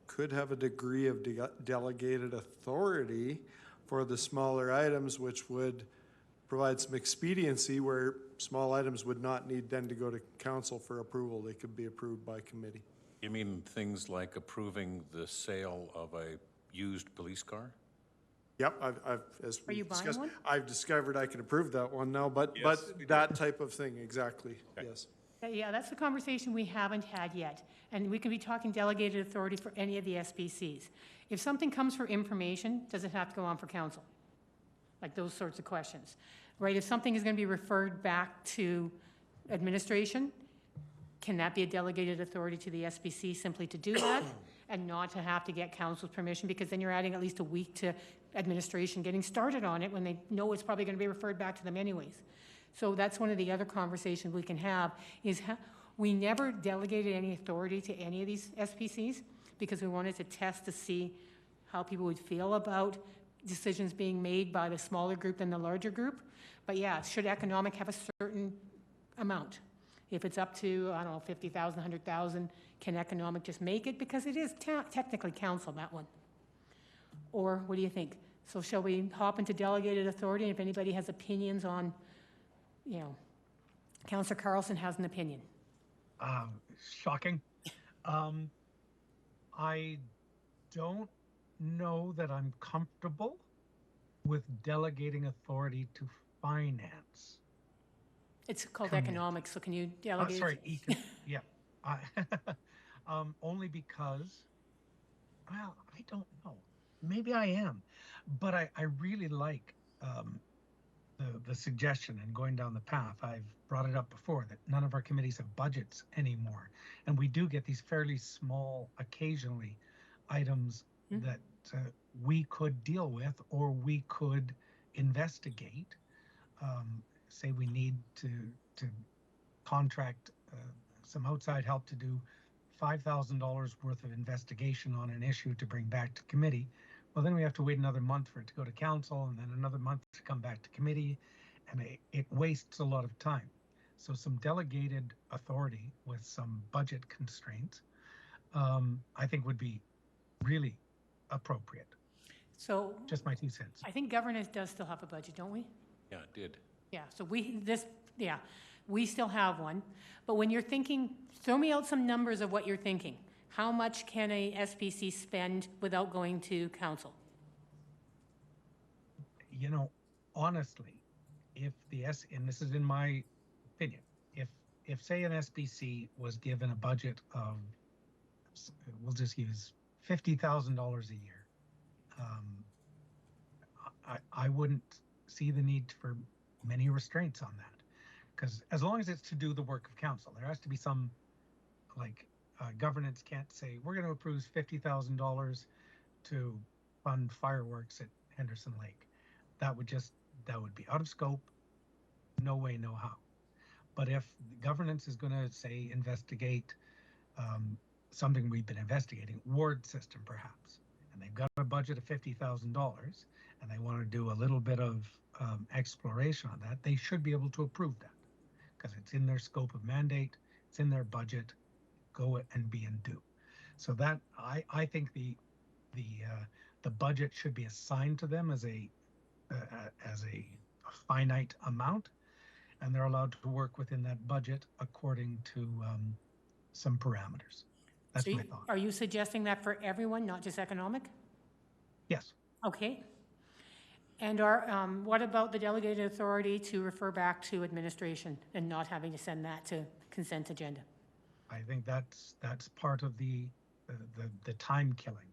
could have a degree of delegated authority for the smaller items, which would provide some expediency where small items would not need then to go to council for approval. They could be approved by committee. You mean things like approving the sale of a used police car? Yep, as Are we you buying discussed, one? I've discovered I can approve that one now, but Yes, we that type of thing, exactly, yes. Yeah, that's the conversation we haven't had yet. And we can be talking delegated authority for any of the SPCs. If something comes for information, does it have to go on for council? Like those sorts of questions, right? If something is going to be referred back to administration, can that be a delegated authority to the SPC simply to do that and not to have to get council's permission? Because then you're adding at least a week to administration getting started on it when they know it's probably going to be referred back to them anyways. So that's one of the other conversations we can have is we never delegated any authority to any of these SPCs because we wanted to test to see how people would feel about decisions being made by the smaller group than the larger group. But yeah, should economic have a certain amount? If it's up to, I don't know, 50,000, 100,000, can economic just make it? Because it is technically council, that one. Or what do you think? So shall we hop into delegated authority? If anybody has opinions on, Councillor Carlson has an opinion. Shocking. I don't know that I'm comfortable with delegating authority to finance. It's called Commit. economics, so can you Oh, delegate? sorry, yeah. I, only because, well, I don't know. Maybe I am, but I really like the suggestion and going down the path. I've brought it up before that none of our committees have budgets anymore, and we do get these fairly small, occasionally, items that we could deal with or we could investigate. Say we need to contract some outside help to do $5,000 worth of investigation on an issue to bring back to committee. Well, then we have to wait another month for it to go to council and then another month to come back to committee, and it wastes a lot of time. So some delegated authority with some budget constraints, I think would be really appropriate. So Just my 2 cents. I think governance does still have a budget, don't we? Yeah, it did. Yeah, so we still have one. But when you're thinking, throw me out some numbers of what you're thinking. How much can a SPC spend without going to council? You know, honestly, if and this is in my opinion, if say an SBC was given a budget of, we'll just use $50,000 a year, I wouldn't see the need for many restraints on that, because as long as it's to do the work of council, there has to be some, like, governance can't say we're going to approve $50,000 to fund fireworks at Henderson Lake. That would be out of scope. No way, no how. But if governance is going to say investigate something we've been investigating, ward system perhaps, and they've got a budget of $50,000 and they want to do a little bit of exploration on that, they should be able to approve that because it's in their scope of mandate, it's in their budget. Go and be and do. So that I think the budget should be assigned to them as a finite amount, and they're allowed to work within that budget according to some parameters. That's So my thought. are you suggesting that for everyone, not just economic? Yes. Okay. And what about the delegated authority to refer back to administration and not having to send that to consent agenda? I think that's part of the time killing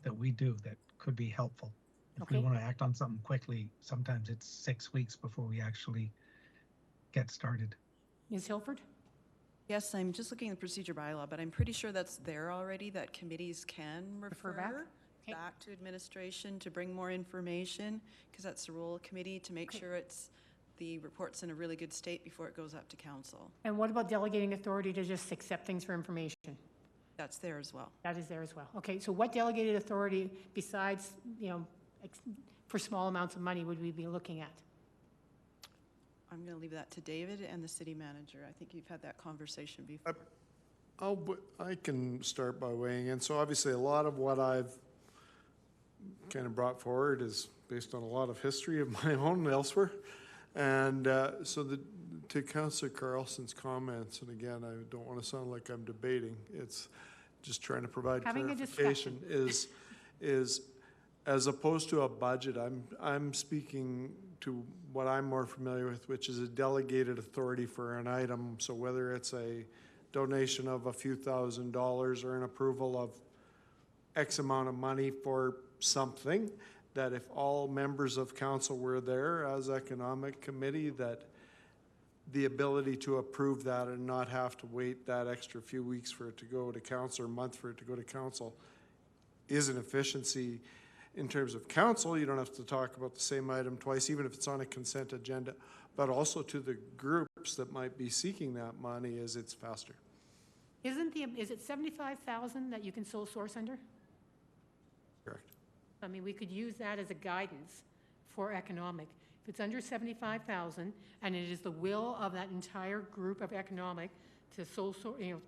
that we do that could be helpful. If we Okay. want to act on something quickly, sometimes it's 6 weeks before we actually get started. Ms. Hilford? Yes, I'm just looking at the procedure bylaw, but I'm pretty sure that's there already, that committees can Refer back? refer Okay. back to administration to bring more information, because that's the role of committee, to make sure the report's in a really good state before it goes up to council. And what about delegating authority to just accept things for information? That's there as well. That is there as well. Okay, so what delegated authority besides, for small amounts of money would we be looking at? I'm going to leave that to David and the city manager. I think you've had that conversation before. I can start by weighing in. So obviously, a lot of what I've kind of brought forward is based on a lot of history of my own elsewhere. And to Councillor Carlson's comments, and again, I don't want to sound like I'm debating, it's just trying to provide Having a clarification, is as opposed to a budget, I'm speaking to what I'm more familiar with, which is a delegated authority for an item. So whether it's a donation of a few $1,000s or an approval of X amount of money for something, that if all members of council were there as economic committee, that the ability to approve that and not have to wait that extra few weeks for it to go to council or month for it to go to council is an efficiency in terms of council. You don't have to talk about the same item twice, even if it's on a consent agenda, but also to the groups that might be seeking that money, as it's faster. Is it 75,000 that you can sole source under? Correct. I mean, we could use that as a guidance for economic. If it's under 75,000 and it is the will of that entire group of economic to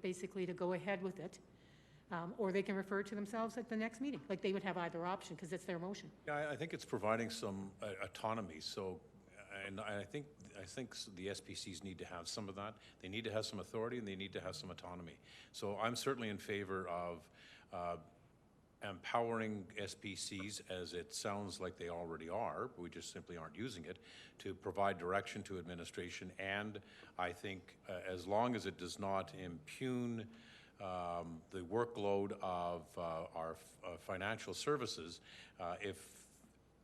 basically to go ahead with it, or they can refer to themselves at the next meeting. Like they would have either option because it's their motion. Yeah, I think it's providing some autonomy. So, and I think the SPCs need to have some of that. They need to have some authority, and they need to have some autonomy. So I'm certainly in favor of empowering SPCs, as it sounds like they already are, we just simply aren't using it, to provide direction to administration. And I think as long as it does not impugn the workload of our financial services, if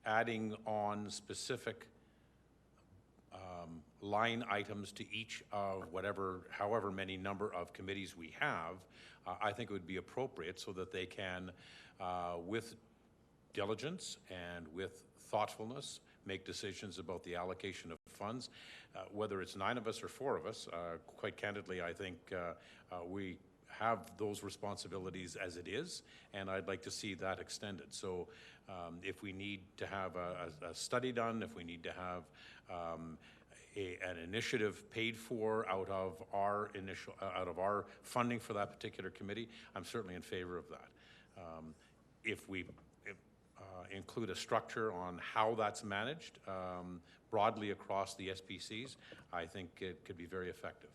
adding on specific line items to each of however many number of committees we have, I think it would be appropriate so that they can, with diligence and with thoughtfulness, make decisions about the allocation of funds. Whether it's 9 of us or 4 of us, quite candidly, I think we have those responsibilities as it is, and I'd like to see that extended. So if we need to have a study done, if we need to have an initiative paid for out of our funding for that particular committee, I'm certainly in favor of that. If we include a structure on how that's managed broadly across the SPCs, I think it could be very effective.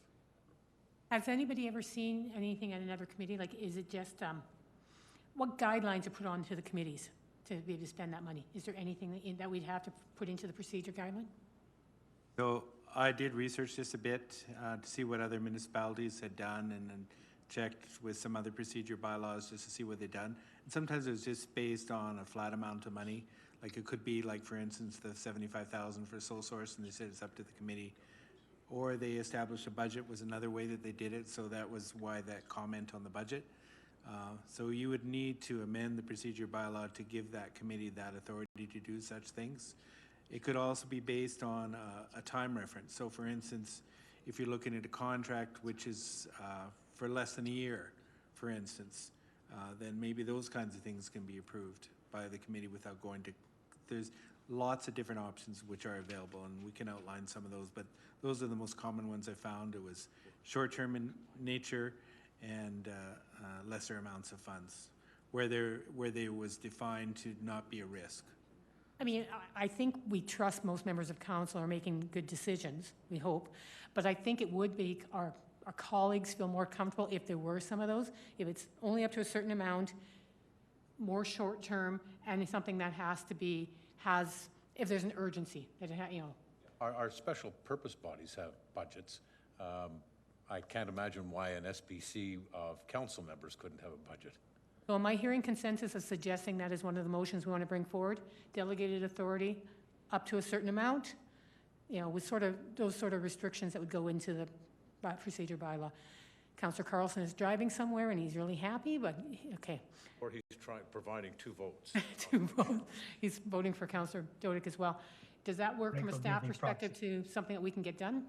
Has anybody ever seen anything at another committee? Like, is it just, what guidelines are put onto the committees to be able to spend that money? Is there anything that we'd have to put into the procedure guideline? So I did research this a bit to see what other municipalities had done, and then checked with some other procedure bylaws just to see what they'd done. And sometimes it was just based on a flat amount of money. Like it could be like, for instance, the $75,000 for sole source, and they said it's up to the committee. Or they established a budget was another way that they did it, so that was why that comment on the budget. So you would need to amend the procedure bylaw to give that committee that authority to do such things. It could also be based on a time reference. So for instance, if you're looking at a contract which is for less than a year, for instance, then maybe those kinds of things can be approved by the committee without going to, there's lots of different options which are available, and we can outline some of those, but those are the most common ones I found. It was short-term in nature and lesser amounts of funds, where they was defined to not be a risk. I mean, I think we trust most members of council are making good decisions, we hope, but I think it would make our colleagues feel more comfortable if there were some of those, if it's only up to a certain amount, more short-term, and it's something that if there's an urgency, that it Our special purpose bodies have budgets. I can't imagine why an SPC of council members couldn't have a budget. So am I hearing consensus of suggesting that is one of the motions we want to bring forward? Delegated authority up to a certain amount, with those sort of restrictions that would go into the procedure bylaw. Councillor Carlson is driving somewhere and he's really happy, but okay. Or he's providing 2 votes. He's voting for Councillor Dodick as well. Does that work from a staff perspective to something that we can get done?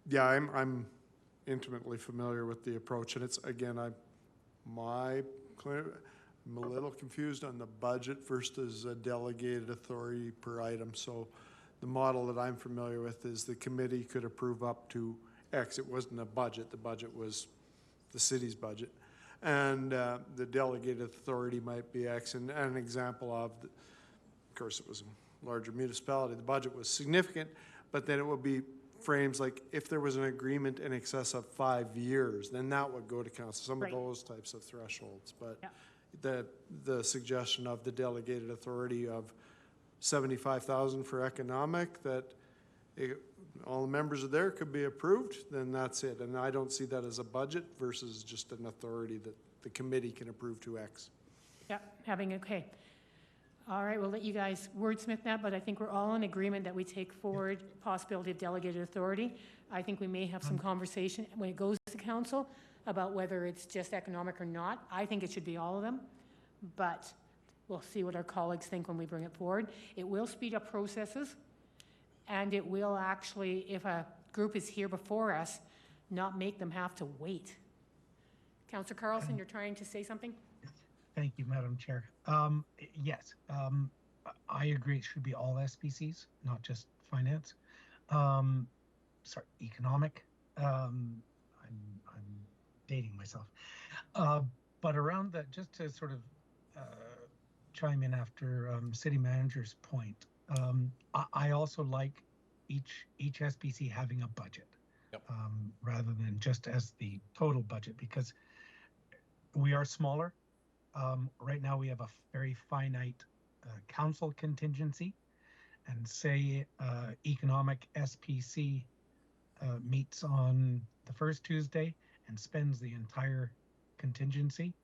Yeah, I'm intimately familiar with the approach, and it's, again, I'm a little confused on the budget versus a delegated authority per item. So the model that I'm familiar with is the committee could approve up to X. It wasn't a budget. The budget was the city's budget. And the delegated authority might be X. And an example of course, it was a larger municipality. The budget was significant, but then it would be frames like if there was an agreement in excess of 5 years, then that would go to council, some Right. of those types of thresholds. But Yeah. the suggestion of the delegated authority of 75,000 for economic, that all the members are there could be approved, then that's it. And I don't see that as a budget versus just an authority that the committee can approve to X. Yep, okay. All right, we'll let you guys wordsmith that, but I think we're all in agreement that we take forward possibility of delegated authority. I think we may have some conversation when it goes to council about whether it's just economic or not. I think it should be all of them, but we'll see what our colleagues think when we bring it forward. It will speed up processes, and it will actually, if a group is here before us, not make them have to wait. Councillor Carlson, you're trying to say something? Thank you, Madam Chair. Yes, I agree. It should be all SPCs, not just finance. Sorry, economic. I'm dating myself. But around that, just to sort of chime in after city manager's point, I also like each SPC having a budget, Yep. rather than just as the total budget, because we are smaller. Right now, we have a very finite council contingency, and say economic SPC meets on the first Tuesday and spends the entire contingency,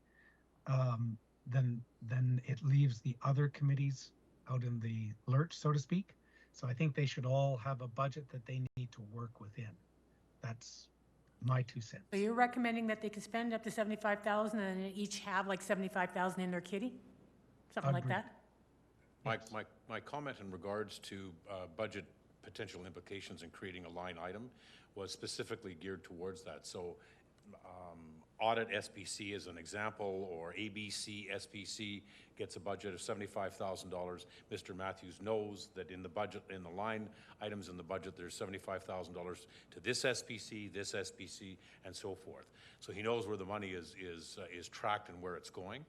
then it leaves the other committees out in the lurch, so to speak. So I think they should all have a budget that they need to work within. That's my 2 cents. So you're recommending that they can spend up to 75,000 and then each have like 75,000 in their kitty? Something like Agreed. that? My comment in regards to budget potential implications in creating a line item was specifically geared towards that. So audit SPC as an example, or ABC SPC gets a budget of $75,000. Mr. Matthews knows that in the budget, in the line items in the budget, there's $75,000 to this SPC, and so forth. So he knows where the money is tracked and where it's going.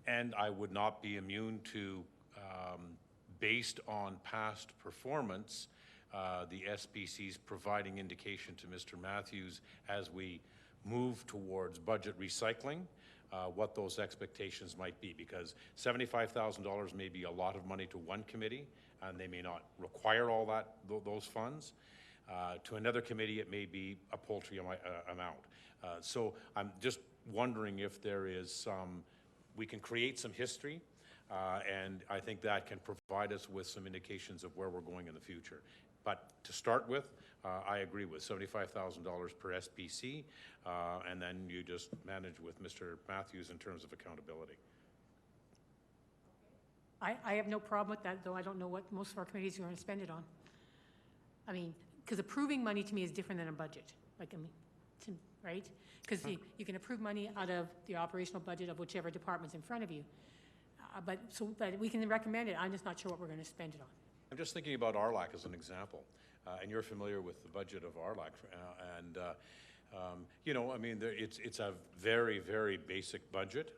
And I would not be immune to, based on past performance, the SPCs providing indication to Mr. Matthews as we move towards budget recycling, what those expectations might be, because $75,000 may be a lot of money to one committee, and they may not require all that, those funds. To another committee, it may be a paltry amount. So I'm just wondering if there is some, we can create some history, and I think that can provide us with some indications of where we're going in the future. But to start with, I agree with $75,000 per SPC, and then you just manage with Mr. Matthews in terms of accountability. I have no problem with that, though I don't know what most of our committees are going to spend it on. I mean, because approving money to me is different than a budget, like, I mean, right? Because you can approve money out of the operational budget of whichever department's in front of you. But we can recommend it, I'm just not sure what we're going to spend it on. I'm just thinking about RLAC as an example, and you're familiar with the budget of RLAC, you know, I mean, it's a very, very basic budget,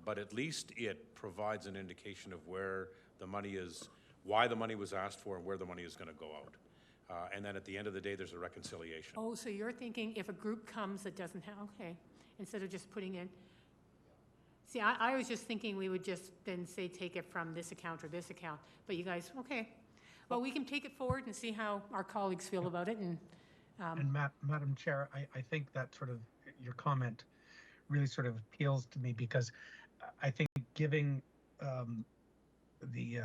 but at least it provides an indication of where the money is, why the money was asked for, and where the money is going to go out. And then at the end of the day, there's a reconciliation. Oh, so you're thinking if a group comes that doesn't have, okay, instead of just putting in, see, I was just thinking we would just then say, take it from this account or this account, but you guys, okay. Well, we can take it forward and see how our colleagues feel about it, and Madam Chair, I think that sort of, your comment really sort of appeals to me, because I think giving the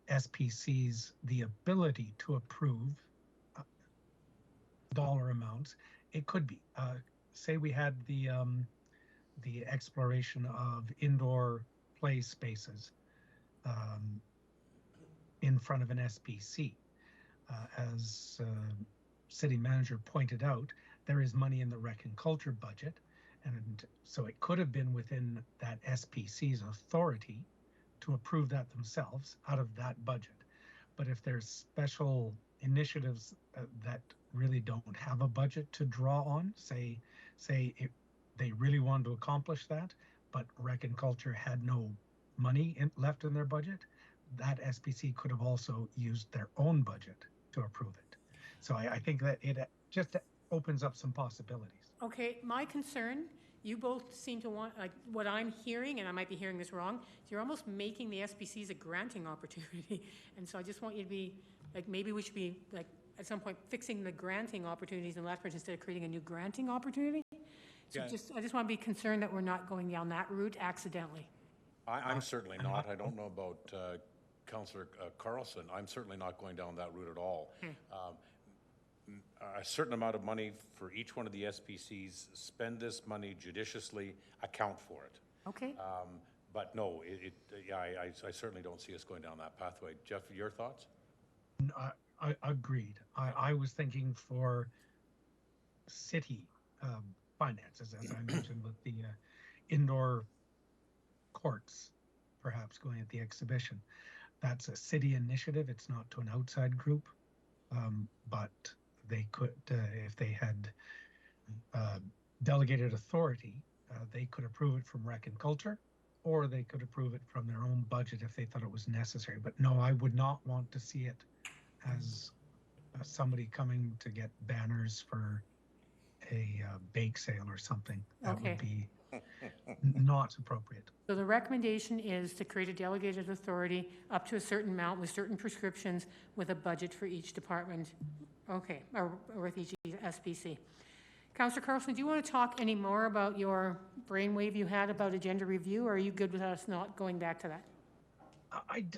SPCs the ability to approve dollar amounts, it could be, say we had the exploration of indoor play spaces in front of an SPC. As city manager pointed out, there is money in the rec and culture budget, and so it could have been within that SPC's authority to approve that themselves out of that budget. But if there's special initiatives that really don't have a budget to draw on, say they really wanted to accomplish that, but rec and culture had no money left in their budget, that SPC could have also used their own budget to approve it. So I think that it just opens up some possibilities. okay, my concern, you both seem to want, like, what I'm hearing, and I might be hearing this wrong, is you're almost making the SPCs a granting opportunity. And so I just want you to be, like, maybe we should be, like, at some point fixing the granting opportunities in Lethbridge instead of creating a new granting opportunity. So Yeah. I just want to be concerned that we're not going down that route accidentally. I'm certainly not. I don't know about Councillor Carlson. I'm certainly not going down that route at all. A certain amount of money for each one of the SPCs, spend this money judiciously, account for it. Okay? But no, I certainly don't see us going down that pathway. Jeff, your thoughts? I agreed. I was thinking for city finances, as I mentioned, with the indoor courts, perhaps going at the exhibition. That's a city initiative. It's not to an outside group, but they could, if they had delegated authority, they could approve it from Rec and Culture, or they could approve it from their own budget if they thought it was necessary. But no, I would not want to see it as somebody coming to get banners for a bake sale or something. That Okay. would be not appropriate. So the recommendation is to create a delegated authority up to a certain amount with certain prescriptions with a budget for each department. Okay, or with each SPC. Councillor Carlson, do you want to talk any more about your brainwave you had about agenda review, or are you good with us not going back to that?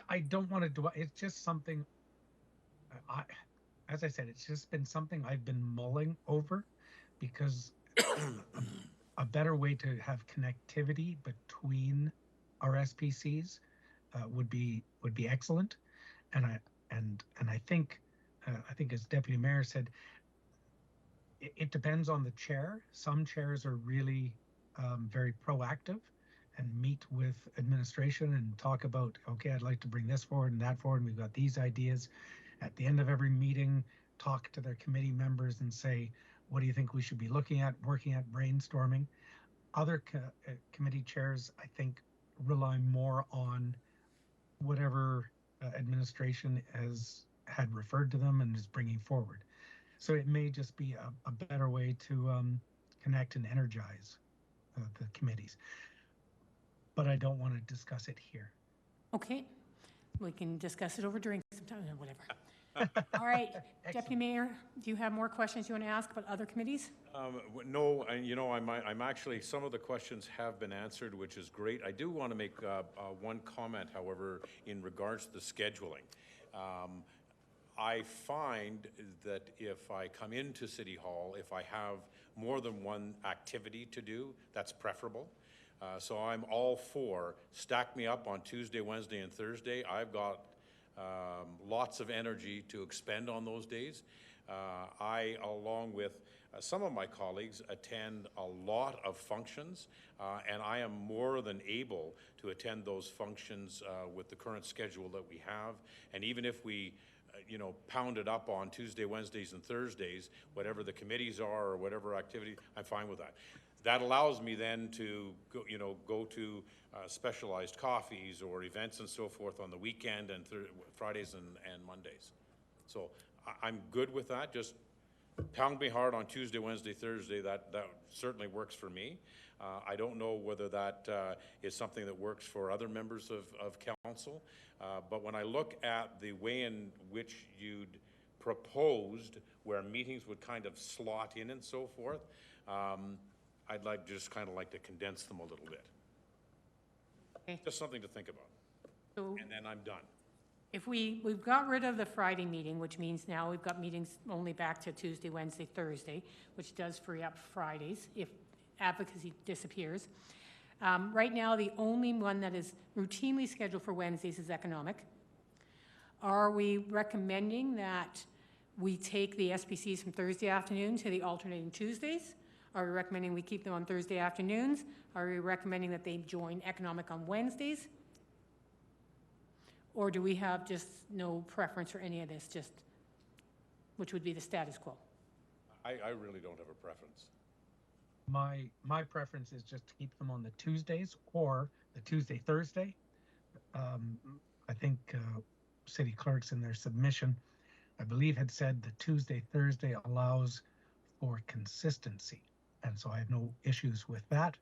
I don't want to do it. It's just something, as I said, it's just been something I've been mulling over, because a better way to have connectivity between our SPCs would be excellent. And I think as Deputy Mayor said, it depends on the chair. Some chairs are really very proactive and meet with administration and talk about, okay, I'd like to bring this forward and that forward, and we've got these ideas. At the end of every meeting, talk to their committee members and say, what do you think we should be looking at, working at, brainstorming? Other committee chairs, I think, rely more on whatever administration had referred to them and is bringing forward. So it may just be a better way to connect and energize the committees. But I don't want to discuss it here. Okay, we can discuss it over drinks sometime, whatever. All right, Deputy Mayor, do you have more questions you want to ask about other committees? No, and I'm actually, some of the questions have been answered, which is great. I do want to make one comment, however, in regards to the scheduling. I find that if I come into City Hall, if I have more than one activity to do, that's preferable. So I'm all for stack me up on Tuesday, Wednesday, and Thursday. I've got lots of energy to expend on those days. I, along with some of my colleagues, attend a lot of functions, and I am more than able to attend those functions with the current schedule that we have. And even if we pound it up on Tuesday, Wednesdays, and Thursdays, whatever the committees are or whatever activity, I'm fine with that. That allows me then to go to specialized coffees or events and so forth on the weekend and Fridays and Mondays. So I'm good with that. Just pound me hard on Tuesday, Wednesday, Thursday. That certainly works for me. I don't know whether that is something that works for other members of council. But when I look at the way in which you'd proposed where meetings would kind of slot in and so forth, I'd just kind of like to condense them a little bit. Okay. Just something to think about. So And then I'm done. if we've got rid of the Friday meeting, which means now we've got meetings only back to Tuesday, Wednesday, Thursday, which does free up Fridays if advocacy disappears. Right now, the only one that is routinely scheduled for Wednesdays is economic. Are we recommending that we take the SPCs from Thursday afternoon to the alternating Tuesdays? Are we recommending we keep them on Thursday afternoons? Are we recommending that they join economic on Wednesdays? Or do we have just no preference for any of this, just, which would be the status quo? I really don't have a preference. My preference is just to keep them on the Tuesdays or the Tuesday, Thursday. I think city clerks in their submission, I believe, had said the Tuesday, Thursday allows for consistency. And so I have no issues with that.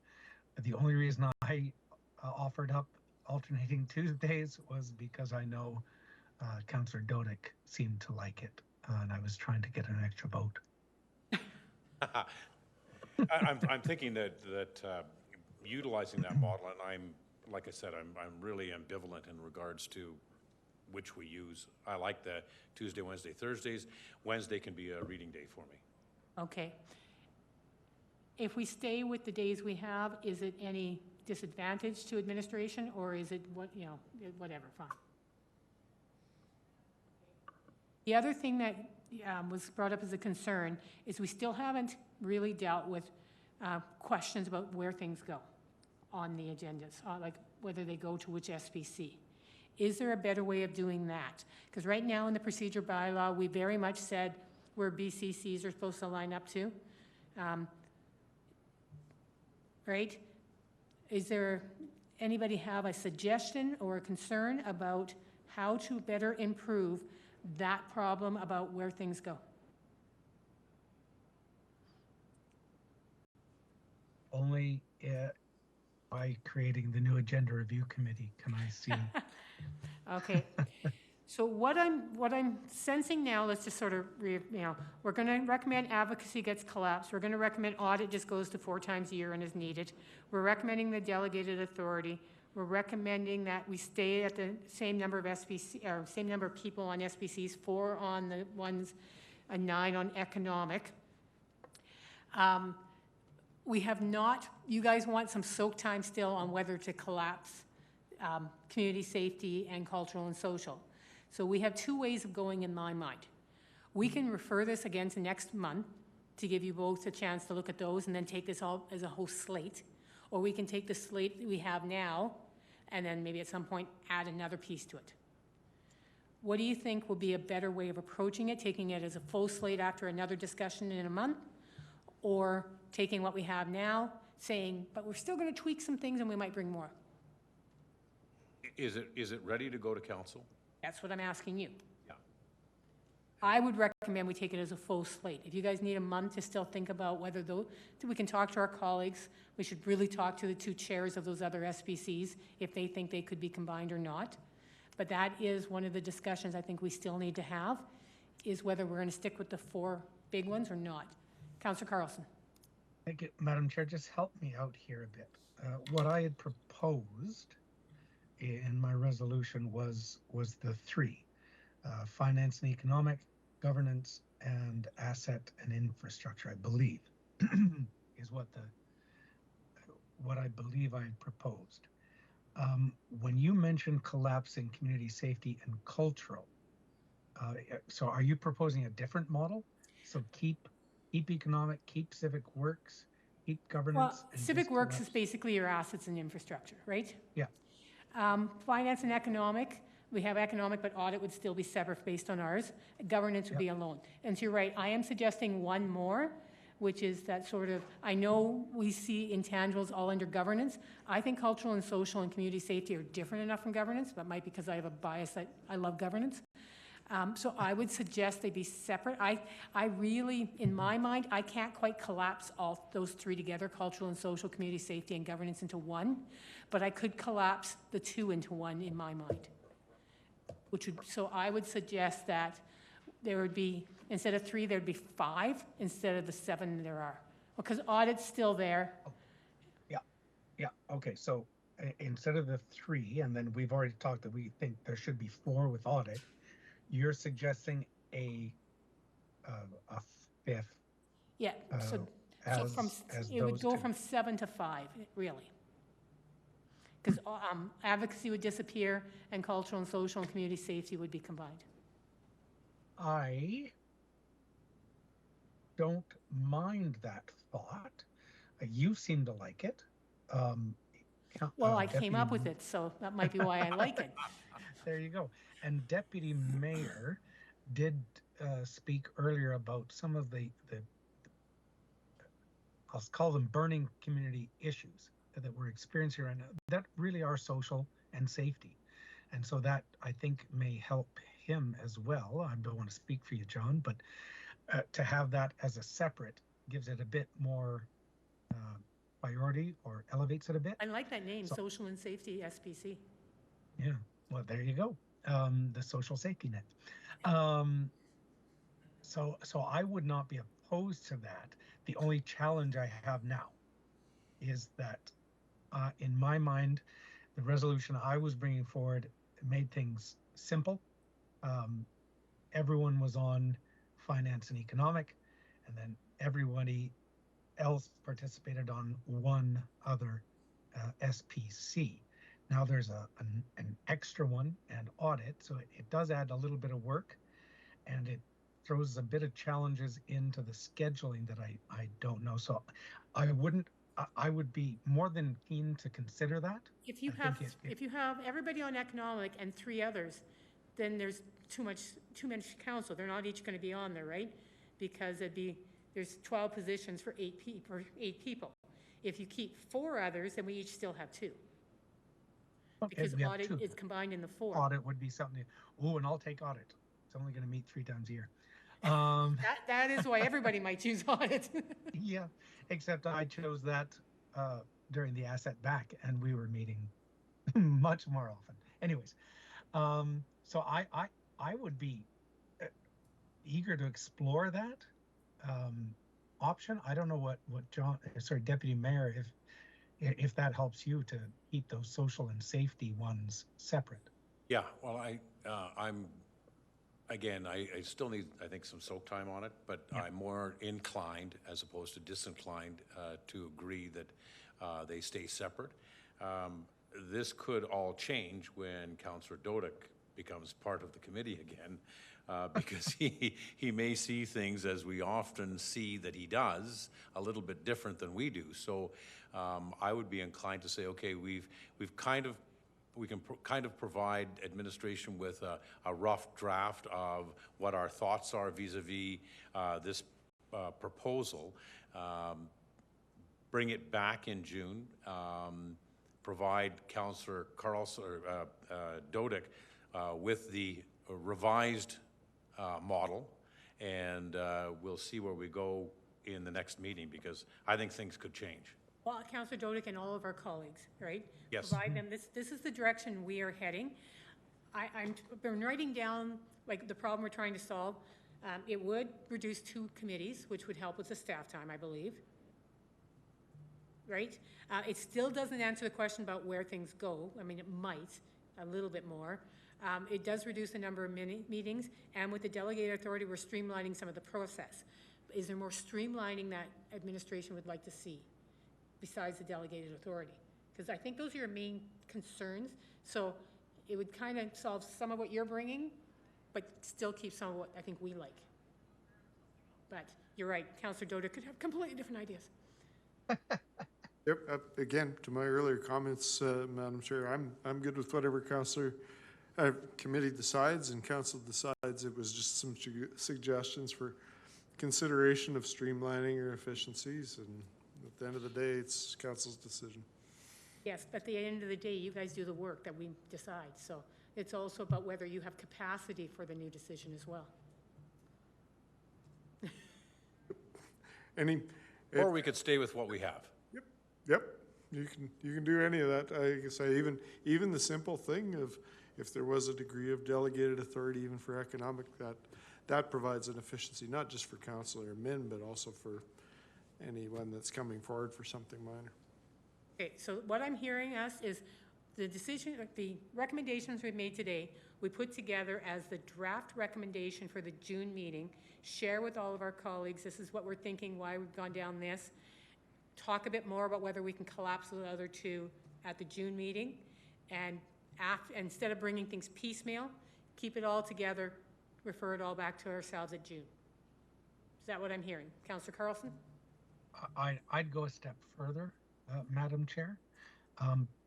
The only reason I offered up alternating Tuesdays was because I know Councillor Dodick seemed to like it, and I was trying to get an extra vote. I'm thinking that utilizing that model, and like I said, I'm really ambivalent in regards to which we use. I like the Tuesday, Wednesday, Thursdays. Wednesday can be a reading day for me. Okay. If we stay with the days we have, is it any disadvantage to administration, or is it whatever, fine. The other thing that was brought up as a concern is we still haven't really dealt with questions about where things go on the agendas, like whether they go to which SPC. Is there a better way of doing that? Because right now in the procedure bylaw, we very much said where BCCs are supposed to line up to. Right? Is there anybody have a suggestion or a concern about how to better improve that problem about where things go? Only by creating the new agenda review committee can I see. Okay. So what I'm sensing now, let's just sort of, we're going to recommend advocacy gets collapsed. We're going to recommend audit just goes to 4 times a year and is needed. We're recommending the delegated authority. We're recommending that we stay at the same number of SPC, or same number of people on SPCs, 4 on the ones, and 9 on economic. We have not, you guys want some soak time still on whether to collapse community safety and cultural and social. So we have 2 ways of going in my mind. We can refer this again to next month to give you both a chance to look at those and then take this all as a whole slate. Or we can take the slate that we have now and then maybe at some point add another piece to it. What do you think will be a better way of approaching it, taking it as a full slate after another discussion in a month? Or taking what we have now, saying, but we're still going to tweak some things and we might bring more? Is it ready to go to council? That's what I'm asking you. Yeah. I would recommend we take it as a full slate. If you guys need a month to still think about whether those, we can talk to our colleagues. We should really talk to the 2 chairs of those other SPCs if they think they could be combined or not. But that is one of the discussions I think we still need to have, is whether we're going to stick with the 4 big ones or not. Councillor Carlson. Thank you, Madam Chair. Just help me out here a bit. What I had proposed in my resolution was the 3, finance and economic, governance, and asset and infrastructure, I believe, is what I believe I had proposed. When you mentioned collapsing community safety and cultural, so are you proposing a different model? So keep economic, keep civic works, keep governance? Well, and civic just works is collapse? basically your assets and infrastructure, right? Yeah. Finance and economic, we have economic, but audit would still be separate based on ours. Governance would be alone. And so you're right, I am suggesting one more, which is that sort of, I know we see intangibles all under governance. I think cultural and social and community safety are different enough from governance, but might because I have a bias that I love governance. So I would suggest they be separate. I really, in my mind, I can't quite collapse all those 3 together, cultural and social, community safety, and governance into one, but I could collapse the 2 into one in my mind. So I would suggest that there would be, instead of 3, there'd be 5 instead of the 7 there are. Because audit's still there. Yeah, okay, so instead of the 3, and then we've already talked that we think there should be 4 with audit, you're suggesting a 5th. Yeah, so from, as it would those go 2. from 7 to 5, really. Because advocacy would disappear and cultural and social and community safety would be combined. I don't mind that thought. You seem to like it. Well, I came Deputy up with it, so that might be why I like it. There you go. And Deputy Mayor did speak earlier about some of the I'll call them burning community issues that we're experiencing right now that really are social and safety. And so that I think may help him as well. I don't want to speak for you, John, but to have that as a separate gives it a bit more priority or elevates it a bit. I like that name, So- Social and Safety SPC. Yeah, well, there you go. The social safety net. So I would not be opposed to that. The only challenge I have now is that, in my mind, the resolution I was bringing forward made things simple. Everyone was on finance and economic, and then everybody else participated on one other SPC. Now there's an extra one and audit, so it does add a little bit of work, and it throws a bit of challenges into the scheduling that I don't know. So I would be more than keen to consider that. If you I have, think if you have everybody on economic and 3 others, then there's too much council. They're not each going to be on there, right? Because there's 12 positions for 8 people. If you keep 4 others, then we each still have 2. because we have audit two. is combined in the four. Audit would be something, oh, and I'll take audit. It's only going to meet 3 times a year. That is why everybody might choose audit. Yeah, except I chose that during the asset back, and we were meeting much more often. Anyways, so I would be eager to explore that option. I don't know what John, sorry, Deputy Mayor, if that helps you to keep those social and safety ones separate. Yeah, well, again, I still need, I think, some soak time on it, but I'm more inclined, as opposed to disinclined, to agree that they stay separate. This could all change when Councillor Dodick becomes part of the committee again, because he may see things, as we often see that he does, a little bit different than we do. So I would be inclined to say, okay, we can kind of provide administration with a rough draft of what our thoughts are vis-a-vis this proposal. Bring it back in June. Provide Councillor Carlson or Dodick with the revised model, and we'll see where we go in the next meeting, because I think things could change. Well, Councillor Dodick and all of our colleagues, right? Yes. Provide them, this is the direction we are heading. I've been writing down, like, the problem we're trying to solve. It would reduce 2 committees, which would help with the staff time, I believe. Right? It still doesn't answer the question about where things go. I mean, it might, a little bit more. It does reduce the number of meetings, and with the delegated authority, we're streamlining some of the process. Is there more streamlining that administration would like to see besides the delegated authority? Because I think those are your main concerns. So it would kind of solve some of what you're bringing, but still keep some of what I think we like. But you're right, Councillor Dodick could have completely different ideas. Yep, again, to my earlier comments, Madam Chair, I'm good with whatever committee decides and council decides. It was just some suggestions for consideration of streamlining or efficiencies, and at the end of the day, it's council's decision. Yes, but at the end of the day, you guys do the work that we decide. So it's also about whether you have capacity for the new decision as well. Or we could stay with what we have. Yep, you can do any of that. I guess even the simple thing of if there was a degree of delegated authority, even for economic, that provides an efficiency, not just for Councillor Min, but also for anyone that's coming forward for something minor. Okay, so what I'm hearing us is the decision, the recommendations we've made today, we put together as the draft recommendation for the June meeting, share with all of our colleagues, this is what we're thinking, why we've gone down this, talk a bit more about whether we can collapse the other 2 at the June meeting, and instead of bringing things piecemeal, keep it all together, refer it all back to ourselves at June. Is that what I'm hearing? Councillor Carlson? I'd go a step further, Madam Chair,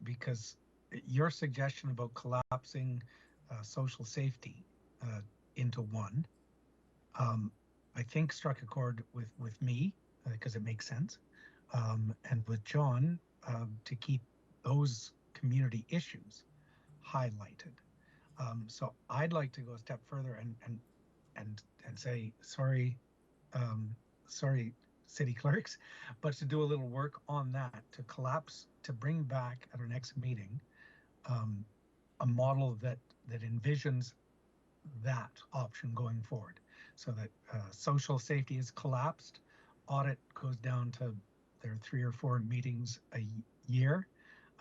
because your suggestion about collapsing social safety into one, I think struck a chord with me, because it makes sense, and with John, to keep those community issues highlighted. So I'd like to go a step further and say, sorry, city clerks, but to do a little work on that, to collapse, to bring back at our next meeting a model that envisions that option going forward, so that social safety is collapsed, audit goes down to their 3 or 4 meetings a year,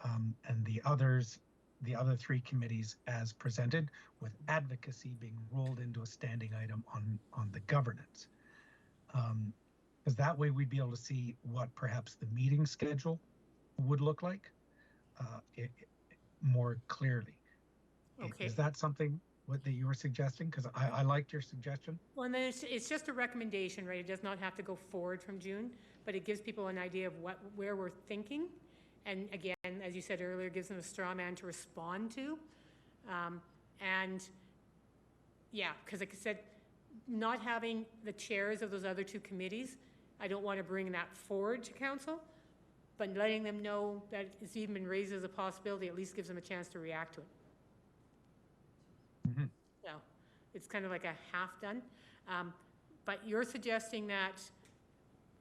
and the other 3 committees as presented, with advocacy being rolled into a standing item on the governance. Because that way we'd be able to see what perhaps the meeting schedule would look like more clearly. Okay. Is that something that you were suggesting? Because I liked your suggestion. Well, and then it's just a recommendation, right? It does not have to go forward from June, but it gives people an idea of where we're thinking. And again, as you said earlier, gives them a straw man to respond to. And yeah, because like I said, not having the chairs of those other 2 committees, I don't want to bring that forward to council. but letting them know that it's even been raised as a possibility, at least gives them a chance to react to it. Mhm. So, it's kind of like a half done. But you're suggesting that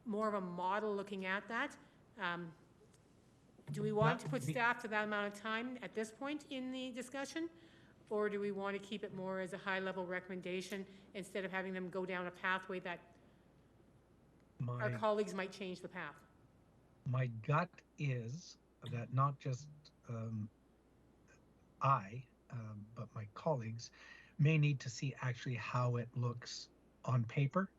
more of a model looking at that. Do we want to That put would be- staff to that amount of time at this point in the discussion? Or do we want to keep it more as a high-level recommendation instead of having them go down a pathway that our My, colleagues might change the path? my gut is that not just I, but my colleagues may need to see actually how it looks on paper.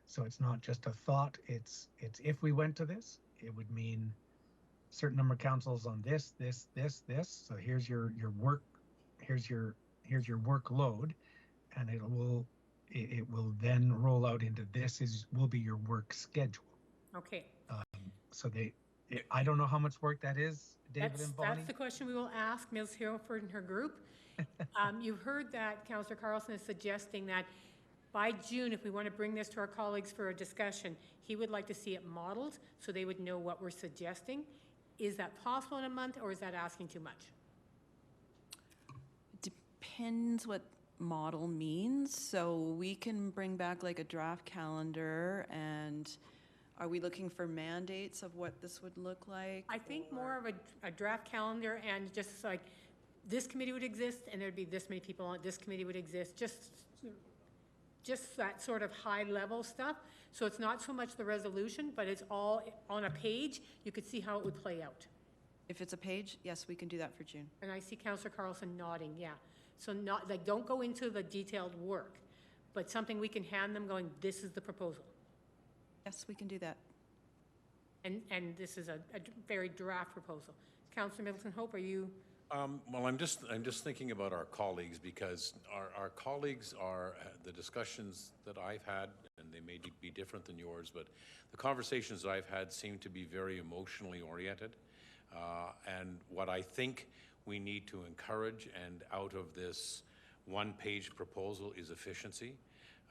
So it's not just a thought. It's if we went to this, it would mean certain number of councils on this. So here's your work, here's your workload, and it will then roll out into will be your work schedule. Okay. So I don't know how much work that is, David and Bonnie. That's the question we will ask Ms. Hilford and her group. You've heard that Councillor Carlson is suggesting that by June, if we want to bring this to our colleagues for a discussion, he would like to see it modeled so they would know what we're suggesting. Is that possible in a month, or is that asking too much? Depends what model means. So we can bring back like a draft calendar, and are we looking for mandates of what this would look like? I think more of a draft calendar, and just like this committee would exist and there'd be this many people on it, this committee would exist, just that sort of high level stuff. So it's not so much the resolution, but it's all on a page. You could see how it would play out. If it's a page, yes, we can do that for June. And I see Councillor Carlson nodding, yeah. So not, like, don't go into the detailed work, but something we can hand them going, this is the proposal. Yes, we can do that. And this is a very draft proposal. Councillor Middleton Hope, are you? Well, I'm just thinking about our colleagues, because our colleagues are, the discussions that I've had, and they may be different than yours, but the conversations I've had seem to be very emotionally oriented. And what I think we need to encourage, and out of this one-page proposal, is efficiency.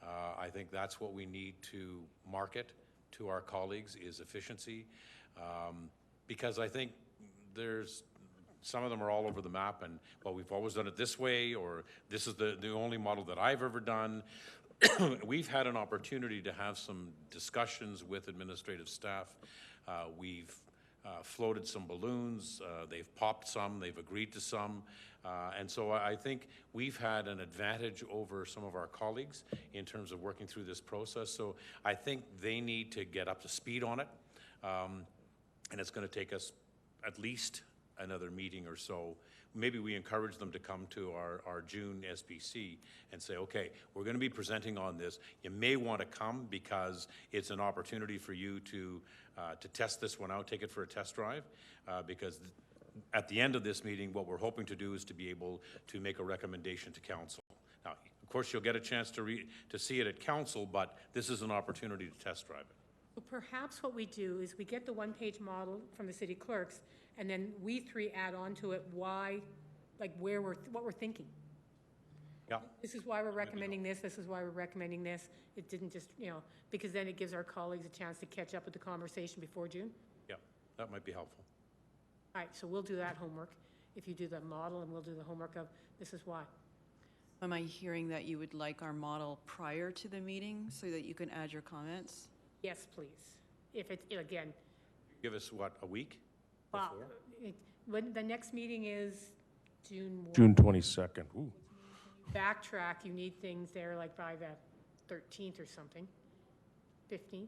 I think that's what we need to market to our colleagues, is efficiency. Because I think some of them are all over the map, and, well, we've always done it this way, or this is the only model that I've ever done. We've had an opportunity to have some discussions with administrative staff. We've floated some balloons, they've popped some, they've agreed to some, and so I think we've had an advantage over some of our colleagues in terms of working through this process. So I think they need to get up to speed on it, and it's going to take us at least another meeting or so. Maybe we encourage them to come to our June SBC and say, okay, we're going to be presenting on this. You may want to come because it's an opportunity for you to test this one out, take it for a test drive, because at the end of this meeting, what we're hoping to do is to be able to make a recommendation to council. Now, of course, you'll get a chance to see it at council, but this is an opportunity to test drive it. So perhaps what we do is we get the one-page model from the city clerks, and then we three add on to it why, like what we're thinking. Yeah. This is why we're recommending this, this is why we're recommending this. It didn't just, because then it gives our colleagues a chance to catch up with the conversation before June. Yeah, that might be helpful. All right, so we'll do that homework. If you do the model, and we'll do the homework of this is why. Am I hearing that you would like our model prior to the meeting so that you can add your comments? Yes, please. If it's, again, Give us, what, a week? well, Before? when the next meeting is June 1. June 22nd. Ooh. Backtrack, you need things there like by the 13th or something, 15th.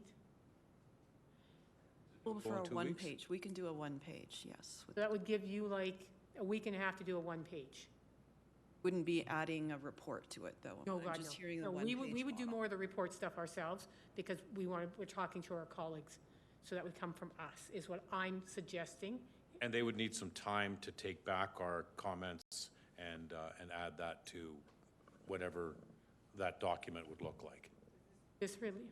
Well, Go for in a 2 one weeks? page, we can do a one page, yes. So that would give you like a week and a half to do a one page. Wouldn't be adding a report to it, though. No, I'm God, just no. hearing the No, one we page would do model. more of the report stuff ourselves because we're talking to our colleagues. So that would come from us, is what I'm suggesting. And they would need some time to take back our comments and add that to whatever that document would look like. This really,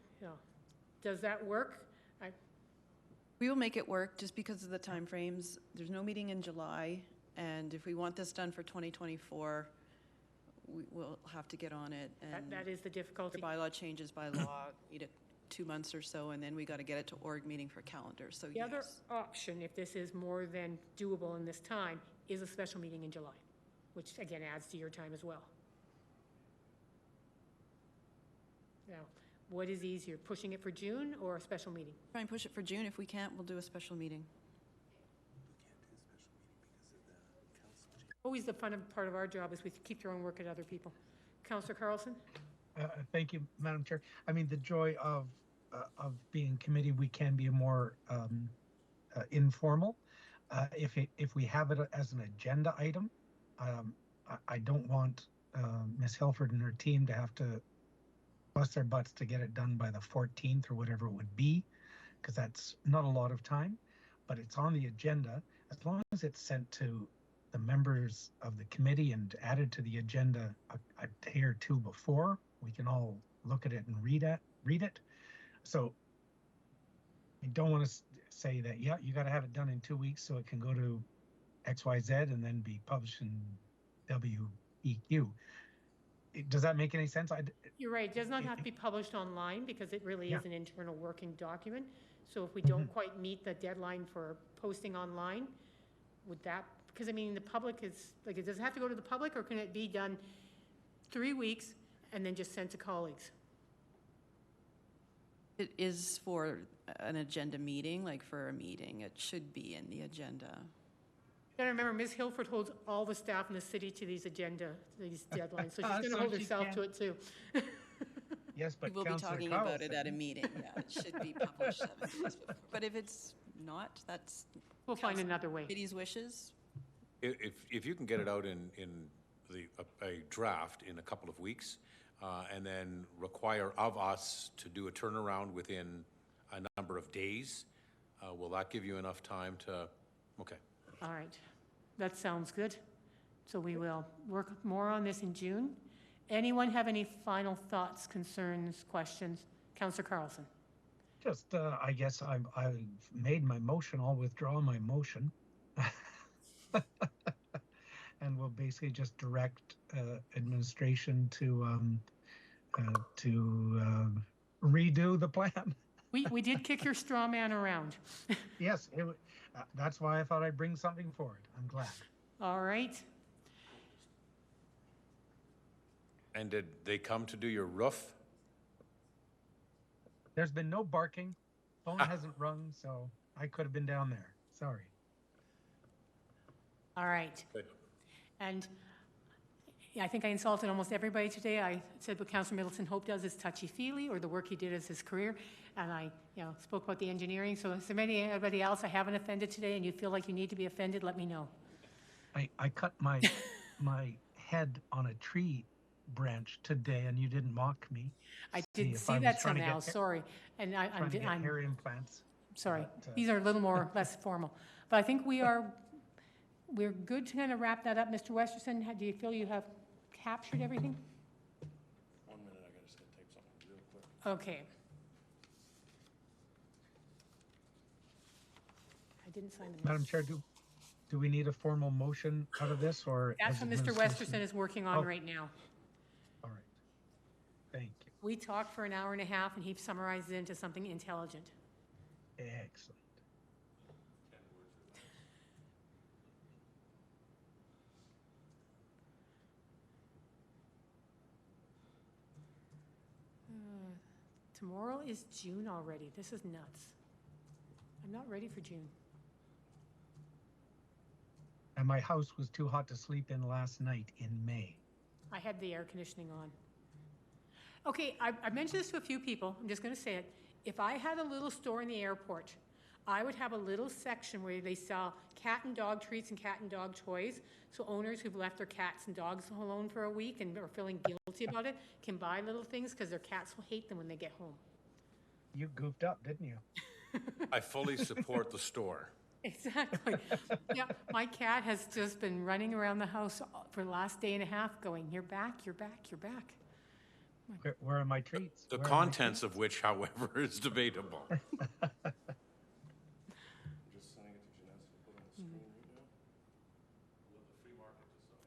does that work? We will make it work just because of the timeframes. There's no meeting in July, and if we want this done for 2024, we will have to get on it. And That is the the difficulty. bylaw changes by law, need it 2 months or so, and then we got to get it to org meeting for calendar, so The other yes. option, if this is more than doable in this time, is a special meeting in July, which again adds to your time as well. Now, what is easier, pushing it for June or a special meeting? Try and push it for June. If we can't, we'll do a special meeting. Always the fun of, part of our job is we keep throwing work at other people. Counselor Carlson? Thank you, Madam Chair. I mean, the joy of being committee, we can be more informal. If we have it as an agenda item, I don't want Ms. Hilford and her team to have to bust their butts to get it done by the 14th or whatever it would be, because that's not a lot of time. But it's on the agenda. As long as it's sent to the members of the committee and added to the agenda a day or two before, we can all look at it and read it. So I don't want to say that, yeah, you got to have it done in 2 weeks so it can go to XYZ and then be published in WEQ. Does that make any sense? You're right, it does not have to be published online because it really Yeah. is an internal working document. So if we don't quite meet the deadline for posting online, would that, because I mean, the public is, like, does it have to go to the public or can it be done 3 weeks and then just sent to colleagues? It is for an agenda meeting, like for a meeting. It should be in the agenda. You gotta remember, Ms. Hilford holds all the staff in the city to these deadlines, so she's gonna So hold she herself can. to it too. Yes, We but will be Councillor talking about it Carlson- at a meeting. Yeah, it should be published 7 days before. But if it's not, that's We'll find another way. committee's wishes. If you can get it out in a draft in a couple of weeks, and then require of us to do a turnaround within a number of days, will that give you enough time to, okay. All right, that sounds good. So we will work more on this in June. Anyone have any final thoughts, concerns, questions? Councillor Carlson? Just, I guess I've made my motion. I'll withdraw my motion. And we'll basically just direct administration to redo the plan. We did kick your straw man around. Yes, that's why I thought I'd bring something forward. I'm glad. All right, And did they come to do your roof? There's been no barking. Phone hasn't rung, so I could have been down there. Sorry. all right. Good. And yeah, I think I insulted almost everybody today. I said what Councillor Middleton Hope does is touchy-feely, or the work he did as his career. And I, spoke about the engineering. So is there anybody else I haven't offended today and you feel like you need to be offended, let me know. I cut my head on a tree branch today, and you didn't mock me. I See, didn't if see I was that trying till to now, get- sorry. And Trying to get I'm hair implants. sorry. but, These are a little more, less formal. But I think we're good to kind of wrap that up. Mr. Westerson, do you feel you have captured everything? 1 minute, I just gotta type something real quick. Okay. I didn't sign the Madam minutes. Chair, do we need a formal motion out of this, or? That's has what Mr. administration- Westerson is working on Oh. right now. All right. Thank you. We talked for an hour and a half, and he summarized it into something intelligent. Excellent. Tomorrow is June already. This is nuts. I'm not ready for June. And my house was too hot to sleep in last night in May. I had the air conditioning on. Okay, I've mentioned this to a few people. I'm just going to say it. If I had a little store in the airport, I would have a little section where they sell cat and dog treats and cat and dog toys. So owners who've left their cats and dogs alone for a week and are feeling guilty about it can buy little things because their cats will hate them when they get home. You goofed up, didn't you? I fully support the store. Exactly. Yeah, my cat has just been running around the house for the last day and a half going, "You're back, you're back, you're back." Where are my treats? The Where are my contents of which, however, is debatable. I'm just sending it to Janessa to put on the screen right now. Let the free market decide.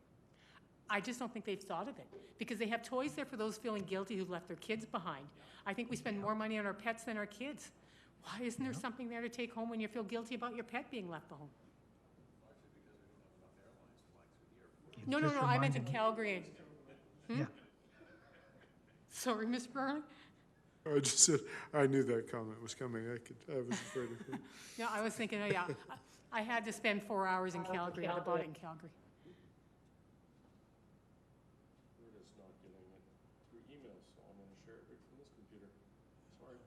I just don't think they've thought of it, because they have toys there for those feeling guilty who've left their kids behind. I think we spend more money on our pets than our kids. Why isn't there something there to take home when you feel guilty about your pet being left behind? No, Just I meant in reminded me- Calgary. Yeah. Sorry, Ms. Burley? I just said, I knew that comment was coming. I was afraid of it. No, I was thinking, oh, yeah, I had to spend 4 hours in Calgary, I had bought it in Calgary. We're just not getting it through email, so I'm gonna share it right from this computer. Sorry.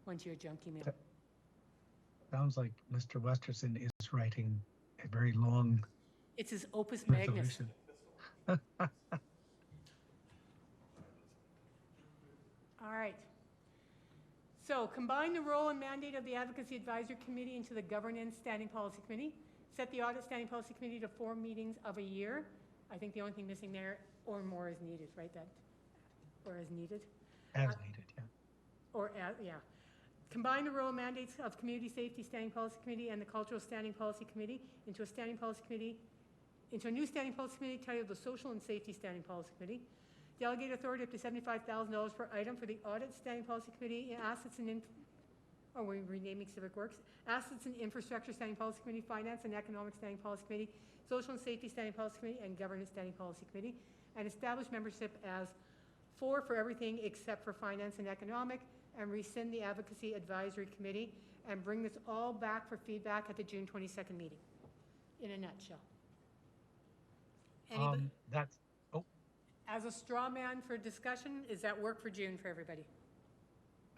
Went to your junk email. Sounds like Mr. Westerson is writing a very long It's his opus magnus. resolution. All right. So combine the role and mandate of the Advocacy Advisory Committee into the Governance Standing Policy Committee. Set the Audit Standing Policy Committee to 4 meetings of a year. I think the only thing missing there, or more is needed, right? That, or as needed? As needed, yeah. Or, yeah. Combine the role and mandates of Community Safety Standing Policy Committee and the Cultural Standing Policy Committee into a standing policy committee, into a new standing policy committee titled the Social and Safety Standing Policy Committee. Delegate authority up to $75,000 per item for the Audit Standing Policy Committee, assets and, we're renaming Civic Works, Assets and Infrastructure Standing Policy Committee, Finance and Economic Standing Policy Committee, Social and Safety Standing Policy Committee, and Governance Standing Policy Committee, and establish membership as 4 for everything except for Finance and Economic, and rescind the Advocacy Advisory Committee, and bring this all back for feedback at the June 22nd meeting, in a nutshell. Anybody? That's, As a straw man for discussion, is that work for June for everybody?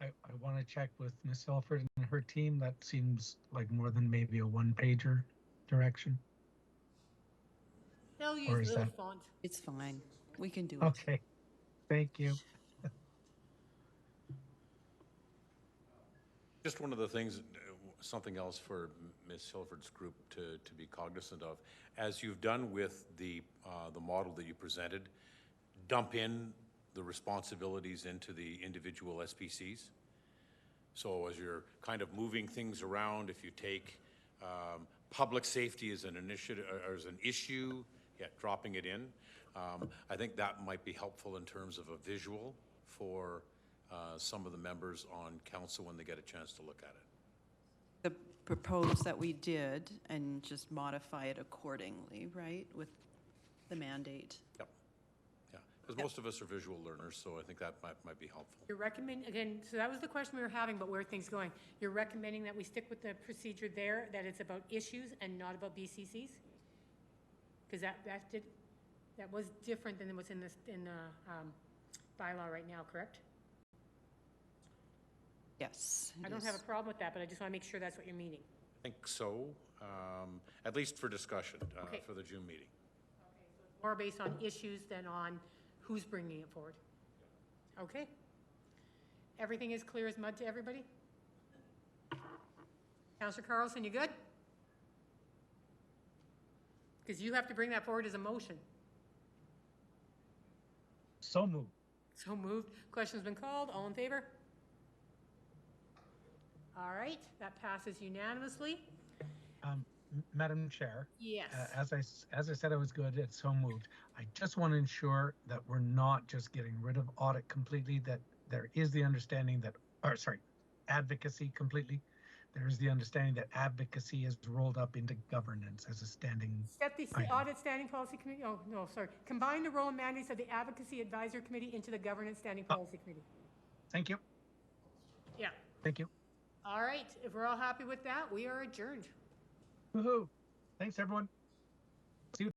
I want to check with Ms. Silford and her team. That seems like more than maybe a one-pager direction. They'll Or use is little that- font. It's fine. We can do it. Okay, thank you. Just one of the things, something else for Ms. Hilford's group to be cognizant of. As you've done with the model that you presented, dump in the responsibilities into the individual SPCs. So as you're kind of moving things around, if you take public safety as an initiative, or as an issue, dropping it in, I think that might be helpful in terms of a visual for some of the members on council when they get a chance to look at it. The propose that we did and just modify it accordingly, right, with the mandate. Yep. Yeah, because most of us are visual learners, so I think that might be helpful. You're recommend, again, so that was the question we were having, but where are things going? You're recommending that we stick with the procedure there, that it's about issues and not about BCCs? Because that was different than what's in the bylaw right now, correct? Yes. I don't have a problem with that, but I just want to make sure that's what you're meaning. I think so, at least for discussion, Okay. for the June meeting. More based on issues than on who's bringing it forward. Okay. Everything is clear as mud to everybody? Counselor Carlson, you good? Because you have to bring that forward as a motion. So moved. So moved. Question's been called. All in favor? All right, that passes unanimously. Madam Chair, Yes. as I said, I was good. It's so moved. I just want to ensure that we're not just getting rid of audit completely, that there is the understanding that, advocacy completely. There is the understanding that advocacy is rolled up into governance as a standing. Set the Item. Audit Standing Policy Committee, oh, no, sorry. Combine the role and mandates of the Advocacy Advisory Committee into the Governance Standing Policy Committee. Thank you. Yeah. Thank you. All right, if we're all happy with that, we are adjourned. Woohoo. Thanks, everyone. See you.